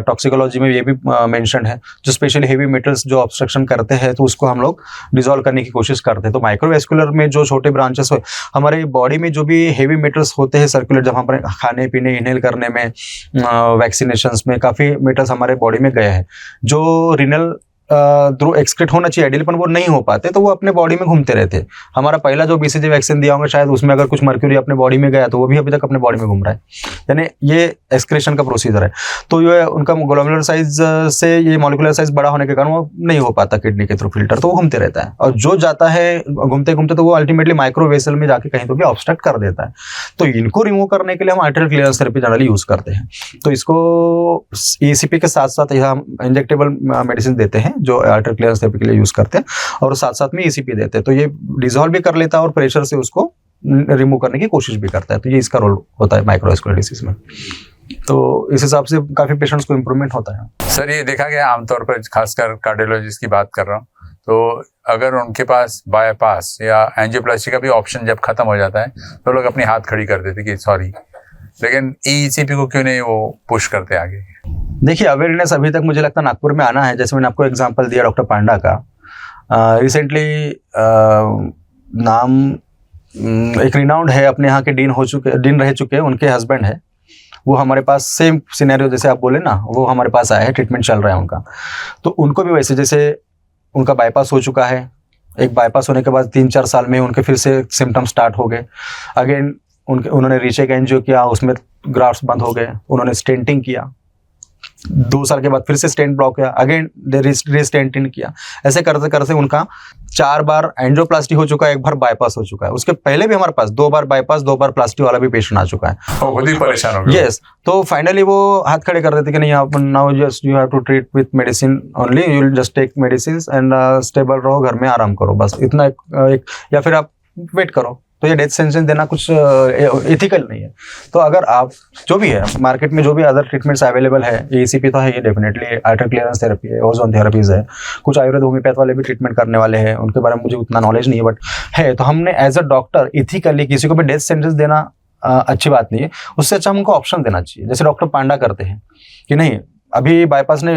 टॉक्सिकोलॉजी में ये भी मेंशन है, जो स्पेशली हेवी मेटल्स जो ऑब्स्ट्रक्शन करते हैं तो उसको हम लोग डिसॉल्व करने की कोशिश करते हैं। तो माइक्रोवेस्कुलर में जो छोटे ब्रांचेस हो, हमारे बॉडी में जो भी हेवी मेटल्स होते हैं सर्कुलेट, जब हमारे खाने पीने इनहेल करने में, वैक्सीनेशंस में काफ़ी मेटल्स हमारे बॉडी में गए हैं, जो रिनल थ्रू एक्सक्रीट होना चाहिए आइडियल, पर वो नहीं हो पाते, तो वो अपने बॉडी में घूमते रहते। हमारा पहला जो BCG वैक्सीन दिया होगा शायद उसमें अगर कुछ मर्क्यूरी अपने बॉडी में गया तो वो भी अभी तक अपने बॉडी में घूम रहा है, यानी ये एक्सक्रेशन का प्रोसीजर है। तो ये उनका ग्लोमेरुलर साइज से ये मॉलिक्यूलर साइज बड़ा होने के कारण वो नहीं हो पाता किडनी के थ्रू फिल्टर, तो वो घूमते रहता है, और जो जाता है घूमते घूमते तो वो अल्टीमेटली माइक्रो वेसल में जाके कहीं तो भी ऑब्स्ट्रक्ट कर देता है। तो इनको रिमूव करने के लिए हम arterial clearance therapy generally use करते हैं। तो इसको ECP के साथ साथ हम इंजेक्टेबल मेडिसिन देते हैं जो आर्टरियल क्लियरेंस थेरेपी के लिए यूज करते हैं, और साथ साथ में ECP देते हैं। तो ये डिसॉल्व भी कर लेता है और प्रेशर से उसको रिमूव करने की कोशिश भी करता है। तो ये इसका रोल होता है माइक्रोवेस्कुलर डिसीज में। तो इस हिसाब से काफी पेशेंट्स को इम्प्रूवमेंट होता है। सर, ये देखा गया आमतौर पर, खासकर कार्डियोलॉजिस्ट की बात कर रहा हूँ, तो अगर उनके पास बाईपास या एंजियोप्लास्टी का भी ऑप्शन जब खत्म हो जाता है तो लोग अपनी हाथ खड़ी कर देते कि सॉरी, लेकिन ECP को क्यों नहीं वो पुश करते आगे? देखिए, अवेयरनेस अभी तक मुझे लगता है नागपुर में आना है। जैसे मैंने आपको एग्जांपल दिया डॉक्टर पांडा का, रिसेंटली नाम एक रिनाउंड है, अपने यहाँ के डीन रह चुके हैं, उनके हस्बैंड है, वो हमारे पास सेम सिनेरियो जैसे आप बोले ना, वो हमारे पास आए हैं, ट्रीटमेंट चल रहा है उनका। तो उनको भी वैसे, जैसे उनका बाईपास हो चुका है, एक बाईपास होने के बाद 3-4 साल में उनके फिर से सिम्टम स्टार्ट हो गए, अगेन उन्होंने रीचेक एंजियो किया, उसमें ग्राफ्ट्स बंद हो गए, उन्होंने स्टेंटिंग किया, 2 साल के बाद फिर से स्टेंट ब्लॉक किया, अगेन रीस्टेंटिंग किया, ऐसे करते करते उनका 4 बार एंजियोप्लास्टी हो चुका है, 1 बार बाईपास हो चुका है। उसके पहले भी हमारे पास 2 बार बाईपास 2 बार प्लास्टी वाला भी पेशेंट आ चुका है। वो खुद ही परेशान हो गए। यस, तो फाइनली वो हाथ खड़े कर देते कि नहीं, आप now just you have to treat with medicine only, you will just take medicine and stable रहो, घर में आराम करो, बस इतना एक या फिर आप वेट करो। तो ये डेथ सेंटेंस देना कुछ एथिकल नहीं है। तो अगर आप जो भी है मार्केट में जो भी अदर ट्रीटमेंट्स अवेलेबल है, ECP तो है ये डेफिनेटली, आर्टरियल क्लियरेंस थेरेपी है, ओजोन थेरेपीज है, कुछ आयुर्वेद होम्योपैथ वाले भी ट्रीटमेंट करने वाले हैं, उनके बारे में मुझे उतना नॉलेज नहीं है, बट है। तो हमने एज अ डॉक्टर एथिकली किसी को भी डेथ सेंटेंस देना अच्छी बात नहीं है, उससे अच्छा हमको ऑप्शन देना चाहिए, जैसे डॉक्टर पांडा करते हैं कि नहीं अभी बाईपास ने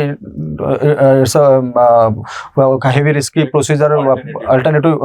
हेवी रिस्की प्रोसीजर अल्टरनेटिव,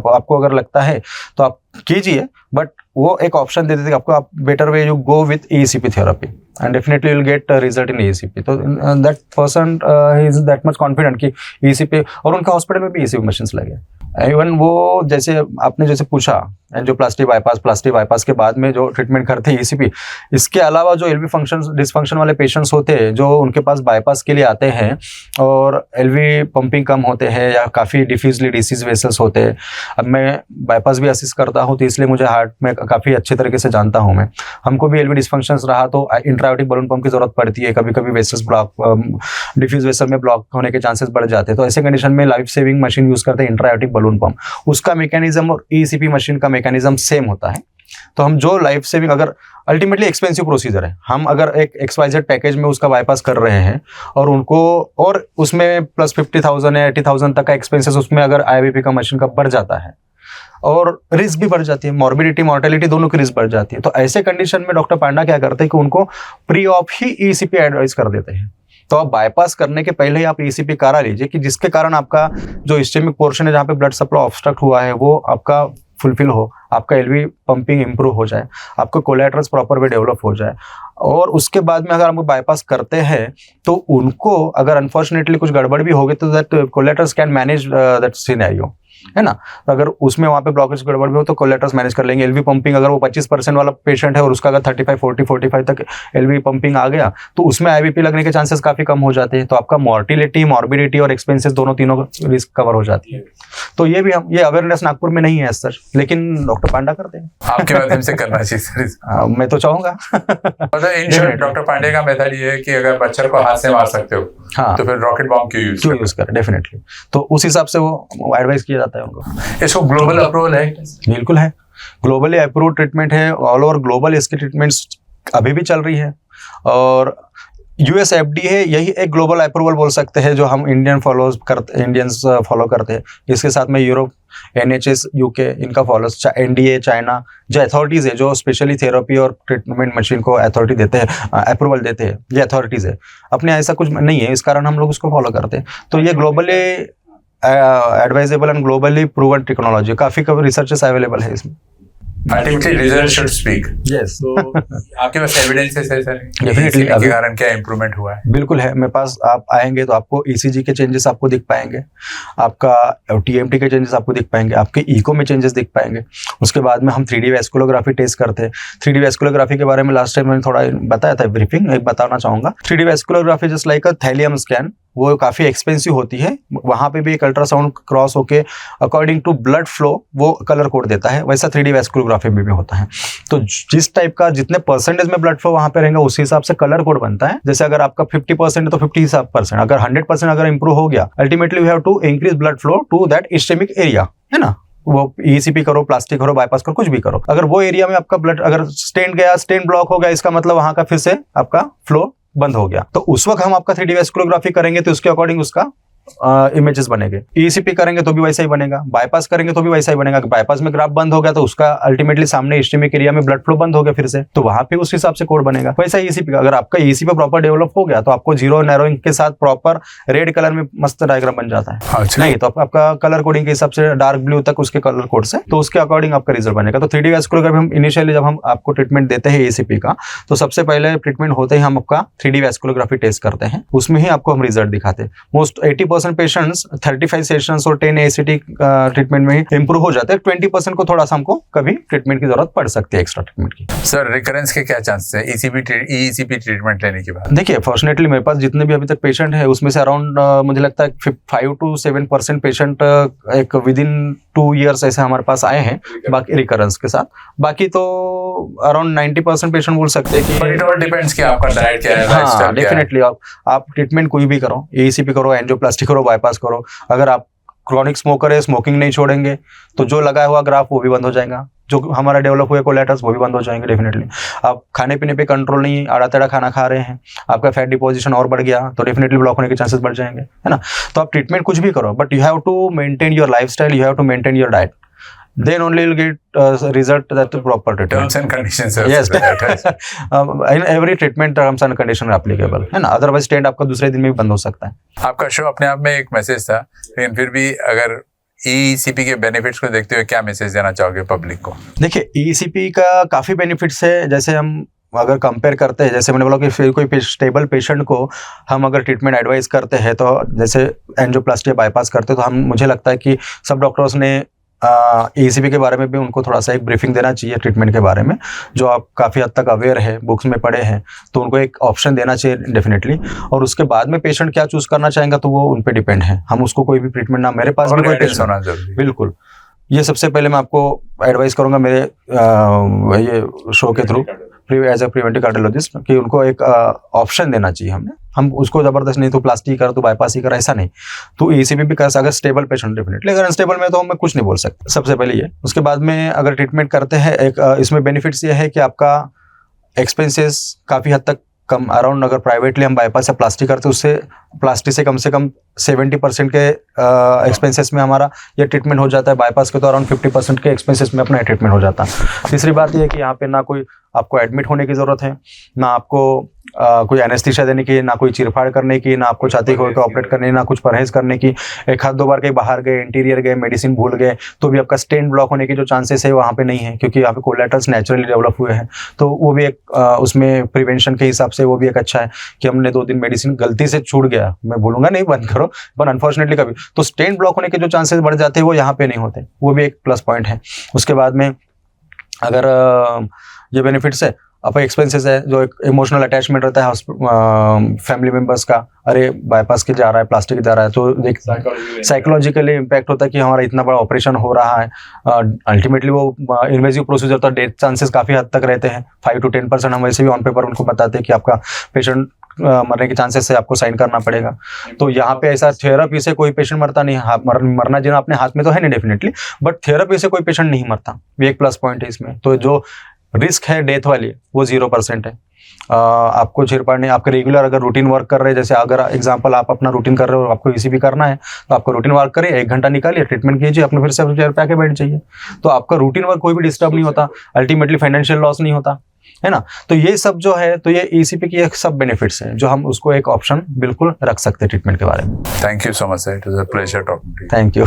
आपको अगर लगता है तो आप कीजिए, बट वो एक ऑप्शन दे देते हैं आपको, आप better way you go with ECP therapy and definitely will get result in ECP। तो that person is that much confident कि ECP, और उनका हॉस्पिटल में भी ECP मशीन्स लगे। इवन वो जैसे आपने जैसे पूछा एंजियोप्लास्टी बाईपास, प्लास्टी बाईपास के बाद में जो ट्रीटमेंट करते हैं ECP, इसके अलावा जो LV फंक्शन डिसफंक्शन वाले पेशेंट्स होते हैं जो उनके पास बाईपास के लिए आते हैं और LV पंपिंग कम होते हैं या काफ़ी डिफ्यूजली डिसीज वेसल्स होते हैं। अब मैं बाईपास भी असिस्ट करता हूँ तो इसलिए मुझे हार्ट में काफ़ी अच्छे तरीके से जानता हूँ मैं। हमको भी LV डिसफंक्शंस रहा तो इंट्रायोटिक बलून पंप की जरूरत पड़ती है, कभी कभी वेसल्स ब्लॉक, डिफ्यूज वेसल में ब्लॉक होने के चांसेस बढ़ जाते हैं। तो ऐसे कंडीशन में लाइफ सेविंग मशीन यूज करते हैं, इंट्रायोटिक बलून पंप। उसका मैकेनिज्म और ECP मशीन का मैकेनिज्म सेम होता है। तो हम जो लाइफ सेविंग, अगर अल्टीमेटली एक्सपेंसिव प्रोसीजर है, हम अगर एक XYZ पैकेज में उसका बाईपास कर रहे हैं और उनको, और उसमें प्लस 50,000 या 80,000 तक का एक्सपेंसेस उसमें अगर IVP का मशीन का बढ़ जाता है और रिस्क भी बढ़ जाती है, मॉर्बिडिटी मॉर्टेलिटी दोनों की रिस्क बढ़ जाती है। तो ऐसे कंडीशन में डॉक्टर पांडा क्या करते हैं कि उनको प्री ऑप ही ECP एडवाइस कर देते हैं। तो आप बाईपास करने के पहले ही आप ECP करा लीजिए कि जिसके कारण आपका जो इस्टेमिक पोर्शन है जहाँ पे ब्लड सप्लाई ऑब्स्ट्रक्ट हुआ है वो आपका फुलफिल हो, आपका LV पंपिंग इंप्रूव हो जाए, आपका कोलेटरल्स प्रॉपर वे डेवलप हो जाए। और उसके बाद में अगर हम बाईपास करते हैं तो उनको अगर अनफॉर्चुनेटली कुछ गड़बड़ भी हो गई तो that collaterals can manage that scenario. है ना। तो अगर उसमें वहाँ पे ब्लॉकेज गड़बड़ भी हो तो कोलेटर्स मैनेज कर लेंगे। एलवी पंपिंग अगर वो 25% वाला पेशेंट है और उसका अगर 35, 40, 45 तक एलवी पंपिंग आ गया तो उसमें आईवीपी लगने के चांसेस काफी कम हो जाते हैं। तो आपका मॉर्टिलिटी, मॉर्बिडिटी और एक्सपेंसेस तीनों रिस्क कवर हो जाती है। तो ये भी हम ये अवेयरनेस नागपुर में नहीं है सर, लेकिन डॉक्टर पांडा करते हैं। आपके माध्यम से करना चाहिए सर। मैं तो चाहूंगा। मतलब इन शॉर्ट डॉक्टर पांडे का मेथड ये है कि अगर मच्छर को हाथ से मार सकते हो हाँ, तो फिर रॉकेट बॉम्ब क्यों यूज करें। डेफिनेटली, तो उस हिसाब से वो एडवाइस किया जाता है उनको। इसको ग्लोबल अप्रूवल है? बिल्कुल है, ग्लोबली अप्रूव्ड ट्रीटमेंट है। ऑल ओवर ग्लोबल इसकी ट्रीटमेंट्स अभी भी चल रही है और यूएस FDA है, यही एक ग्लोबल अप्रूवल बोल सकते हैं जो हम इंडियंस फॉलो करते हैं। इसके साथ में यूरोप, NHS UK इनका फॉलोज, NDA चाइना, जो अथॉरिटीज़ है जो स्पेशली थेरेपी और ट्रीटमेंट मशीन को अथॉरिटी देते हैं, अप्रूवल देते हैं, ये अथॉरिटीज़ है। अपने ऐसा कुछ नहीं है, इस कारण हम लोग उसको फॉलो करते हैं। तो ये globally advisable and globally proven technology, काफ़ी रिसर्चेस अवेलेबल है इसमें। Ultimately result should speak. Yes, तो आपके पास एविडेंसेस है सर? डेफिनेटली के कारण क्या इंप्रूवमेंट हुआ है? बिल्कुल है, मेरे पास आप आएंगे तो आपको ECG के चेंजेस आपको दिख पाएंगे, आपका TMT के चेंजेस आपको दिख पाएंगे, आपके इको में चेंजेस दिख पाएंगे। उसके बाद में हम 3D वैस्कुलोग्राफी टेस्ट करते हैं। 3D वैस्कुलोग्राफी के बारे में लास्ट टाइम मैंने थोड़ा बताया था ब्रीफिंग, एक बताना चाहूँगा। 3D vasculography just like a thallium scan, वो काफ़ी एक्सपेंसिव होती है। वहाँ पे भी एक अल्ट्रासाउंड क्रॉस होके अकॉर्डिंग टू ब्लड फ्लो वो कलर कोड देता है, वैसा 3D वैस्कुलोग्राफी में भी होता है। तो जिस टाइप का जितने परसेंटेज में ब्लड फ्लो वहाँ पे रहेगा उसी हिसाब से कलर कोड बनता है। जैसे अगर आपका 50% है तो 50%, अगर 100% अगर इंप्रूव हो गया, ultimately we have to increase blood flow to that ischaemic area, है ना। वो ECP करो, प्लास्टिक करो, बाईपास करो, कुछ भी करो, अगर वो एरिया में आपका ब्लड अगर स्टेंट गया, स्टेंट ब्लॉक हो गया, इसका मतलब वहाँ का फिर से आपका फ्लो बंद हो गया। तो उस वक्त हम आपका 3D वैस्कुलोग्राफी करेंगे तो उसके अकॉर्डिंग उसका इमेजेस बनेंगे। ECP करेंगे तो भी वैसा ही बनेगा, बाईपास करेंगे तो भी वैसा ही बनेगा। बाईपास में ग्राफ बंद हो गया तो उसका अल्टीमेटली सामने इस्केमिक एरिया में ब्लड फ्लो बंद हो गया फिर से, तो वहां पे उस हिसाब से कोड बनेगा। वैसा ही ECP का, अगर आपका ECP प्रॉपर डेवलप हो गया तो आपको जीरो नैरोइंग के साथ प्रॉपर रेड कलर में मस्त डायग्राम बन जाता है। नहीं तो आपका कलर कोडिंग के हिसाब से डार्क ब्लू तक उसके कलर कोड से, तो उसके अकॉर्डिंग आपका रिजल्ट बनेगा। तो 3D वैस्कुलोग्राफी हम इनिशियली जब हम आपको ट्रीटमेंट देते हैं ECP का, तो सबसे पहले ट्रीटमेंट होते ही हम आपका 3D वैस्कुलोग्राफी टेस्ट करते हैं, उसमें ही आपको हम रिजल्ट दिखाते हैं। मोस्ट 80% पेशेंट्स 35 सेशंस और 10 ACT ट्रीटमेंट में ही इंप्रूव हो जाते हैं। 20% को थोड़ा सा हमको कभी ट्रीटमेंट की जरूरत पड़ सकती है, एक्स्ट्रा ट्रीटमेंट की। सर रिकरेंस के क्या चांसेस है ECP ट्रीटमेंट लेने के बाद? देखिए, फॉर्चुनेटली मेरे पास जितने भी अभी तक पेशेंट है उसमें से अराउंड मुझे लगता है 5 to 7% पेशेंट एक विदिन 2 years ऐसे हमारे पास आए हैं, बाकी रिकरेंस के साथ। बाकी तो अराउंड 90% पेशेंट बोल सकते हैं कि इट ऑल डिपेंड्स कि आपका डाइट क्या है, लाइफस्टाइल क्या है। डेफिनेटली आप ट्रीटमेंट कोई भी करो, ECP करो, एंजियोप्लास्टी करो, बाईपास करो, अगर आप क्रॉनिक स्मोकर है, स्मोकिंग नहीं छोड़ेंगे तो जो लगाया हुआ ग्राफ वो भी बंद हो जाएगा, जो हमारा डेवलप हुए कोलेटर्स वो भी बंद हो जाएंगे डेफिनेटली। आप खाने पीने पे कंट्रोल नहीं, आड़ा टेढ़ा खाना खा रहे हैं, आपका फैट डिपोजिशन और बढ़ गया तो डेफिनेटली ब्लॉक होने के चांसेस बढ़ जाएंगे, है ना। तो आप ट्रीटमेंट कुछ भी करो, but you have to maintain your lifestyle, you have to maintain your diet, then only you'll get result that the proper treatment. Terms and conditions. Yes. In every treatment terms and condition are applicable, है ना। अदरवाइज स्टेंट आपका दूसरे दिन में भी बंद हो सकता है। आपका शो अपने आप में एक मैसेज था, लेकिन फिर भी अगर ECP के बेनिफिट्स को देखते हुए क्या मैसेज देना चाहोगे पब्लिक को? देखिए, ECP का काफी बेनिफिट्स है। जैसे हम अगर कंपेयर करते हैं, जैसे मैंने बोला कि फिर कोई स्टेबल पेशेंट को हम अगर ट्रीटमेंट एडवाइस करते हैं, तो जैसे एंजियोप्लास्टी बाईपास करते हैं, तो हम मुझे लगता है कि सब डॉक्टर्स ने ECP के बारे में भी उनको थोड़ा सा एक ब्रीफिंग देना चाहिए ट्रीटमेंट के बारे में, जो आप काफ़ी हद तक अवेयर है, बुक्स में पढ़े हैं, तो उनको एक ऑप्शन देना चाहिए डेफिनेटली। और उसके बाद में पेशेंट क्या चूज करना चाहेंगे तो वो उन पे डिपेंड है, हम उसको कोई भी ट्रीटमेंट ना, मेरे पास भी कोई पेशेंट होना जरूरी। बिल्कुल, ये सबसे पहले मैं आपको एडवाइस करूंगा मेरे ये शो के through as a preventive cardiologist कि उनको एक ऑप्शन देना चाहिए। हम उसको जबरदस्त नहीं तो प्लास्टिक कर तो बाईपास ही कर, ऐसा नहीं। तो ECP भी कर, अगर स्टेबल पेशेंट डेफिनेटली, अगर अनस्टेबल में तो मैं कुछ नहीं बोल सकता, सबसे पहले ये। उसके बाद में अगर ट्रीटमेंट करते हैं, एक इसमें बेनिफिट्स ये है कि आपका एक्सपेंसेस काफ़ी हद तक कम, अराउंड अगर प्राइवेटली हम बाईपास या प्लास्टिक करते हैं, उससे प्लास्टिक से कम 70% के एक्सपेंसेस में हमारा ये ट्रीटमेंट हो जाता है। बाईपास के तो अराउंड 50% के एक्सपेंसेस में अपना ट्रीटमेंट हो जाता है। तीसरी बात ये है कि यहाँ पे ना कोई आपको एडमिट होने की ज़रूरत है, ना आपको कोई एनेस्थीसिया देने की, ना कोई चीरफाड़ करने की, ना आपको छाती खोल के ऑपरेट करने की, ना कुछ परहेज करने की। एक हाथ 2 बार कहीं बाहर गए, इंटीरियर गए, मेडिसिन भूल गए, तो भी आपका स्टेंट ब्लॉक होने की जो चांसेस है वहाँ पे नहीं है, क्योंकि यहाँ पे कोलेटरल्स नेचुरली डेवलप हुए हैं। तो वो भी एक उसमें प्रिवेंशन के हिसाब से वो भी एक अच्छा है कि हमने 2 दिन मेडिसिन गलती से छूट गया, मैं बोलूँगा नहीं बंद करो, पर अनफॉर्चुनेटली कभी तो स्टेंट ब्लॉक होने के जो चांसेस बढ़ जाते हैं वो यहाँ पे नहीं होते, वो भी एक प्लस पॉइंट है। उसके बाद में अगर ये बेनिफिट्स है, अब एक्सपेंसेस है, जो एक इमोशनल अटैचमेंट रहता है फैमिली मेम्बर्स का, अरे बाईपास के जा रहा है, प्लास्टिक जा रहा है, तो एक साइकोलॉजिकली इम्पैक्ट होता है कि हमारा इतना बड़ा ऑपरेशन हो रहा है। अल्टीमेटली वो इन्वेजिव प्रोसीजर, तो डेथ चांसेस काफ़ी हद तक रहते हैं, 5 to 10%। हम वैसे भी ऑन पेपर उनको बताते हैं कि आपका पेशेंट मरने के चांसेस है, आपको साइन करना पड़ेगा। तो यहाँ पे ऐसा थेरेपी से कोई पेशेंट मरता नहीं है, मरना जीना अपने हाथ में तो है नहीं डेफिनेटली, बट थेरेपी से कोई पेशेंट नहीं मरता, ये एक प्लस पॉइंट है इसमें। तो जो रिस्क है डेथ वाली वो 0% है। आपको चीरफाड़ नहीं, आपके रेगुलर अगर रूटीन वर्क कर रहे हैं, जैसे अगर एग्जांपल आप अपना रूटीन कर रहे हो, आपको ईसीबी करना है, तो आपका रूटीन वर्क करिए, 1 घंटा निकालिए, ट्रीटमेंट कीजिए, अपने फिर से चेयर पे आके बैठ जाइए, तो आपका रूटीन वर्क कोई भी डिस्टर्ब नहीं होता, अल्टीमेटली फाइनेंशियल लॉस नहीं होता, है ना। तो ये सब जो है, तो ये ईसीपी की एक सब बेनिफिट्स है जो हम उसको एक ऑप्शन बिल्कुल रख सकते हैं ट्रीटमेंट के बारे में। Thank you so much sir, it was a pleasure talking to you. Thank you.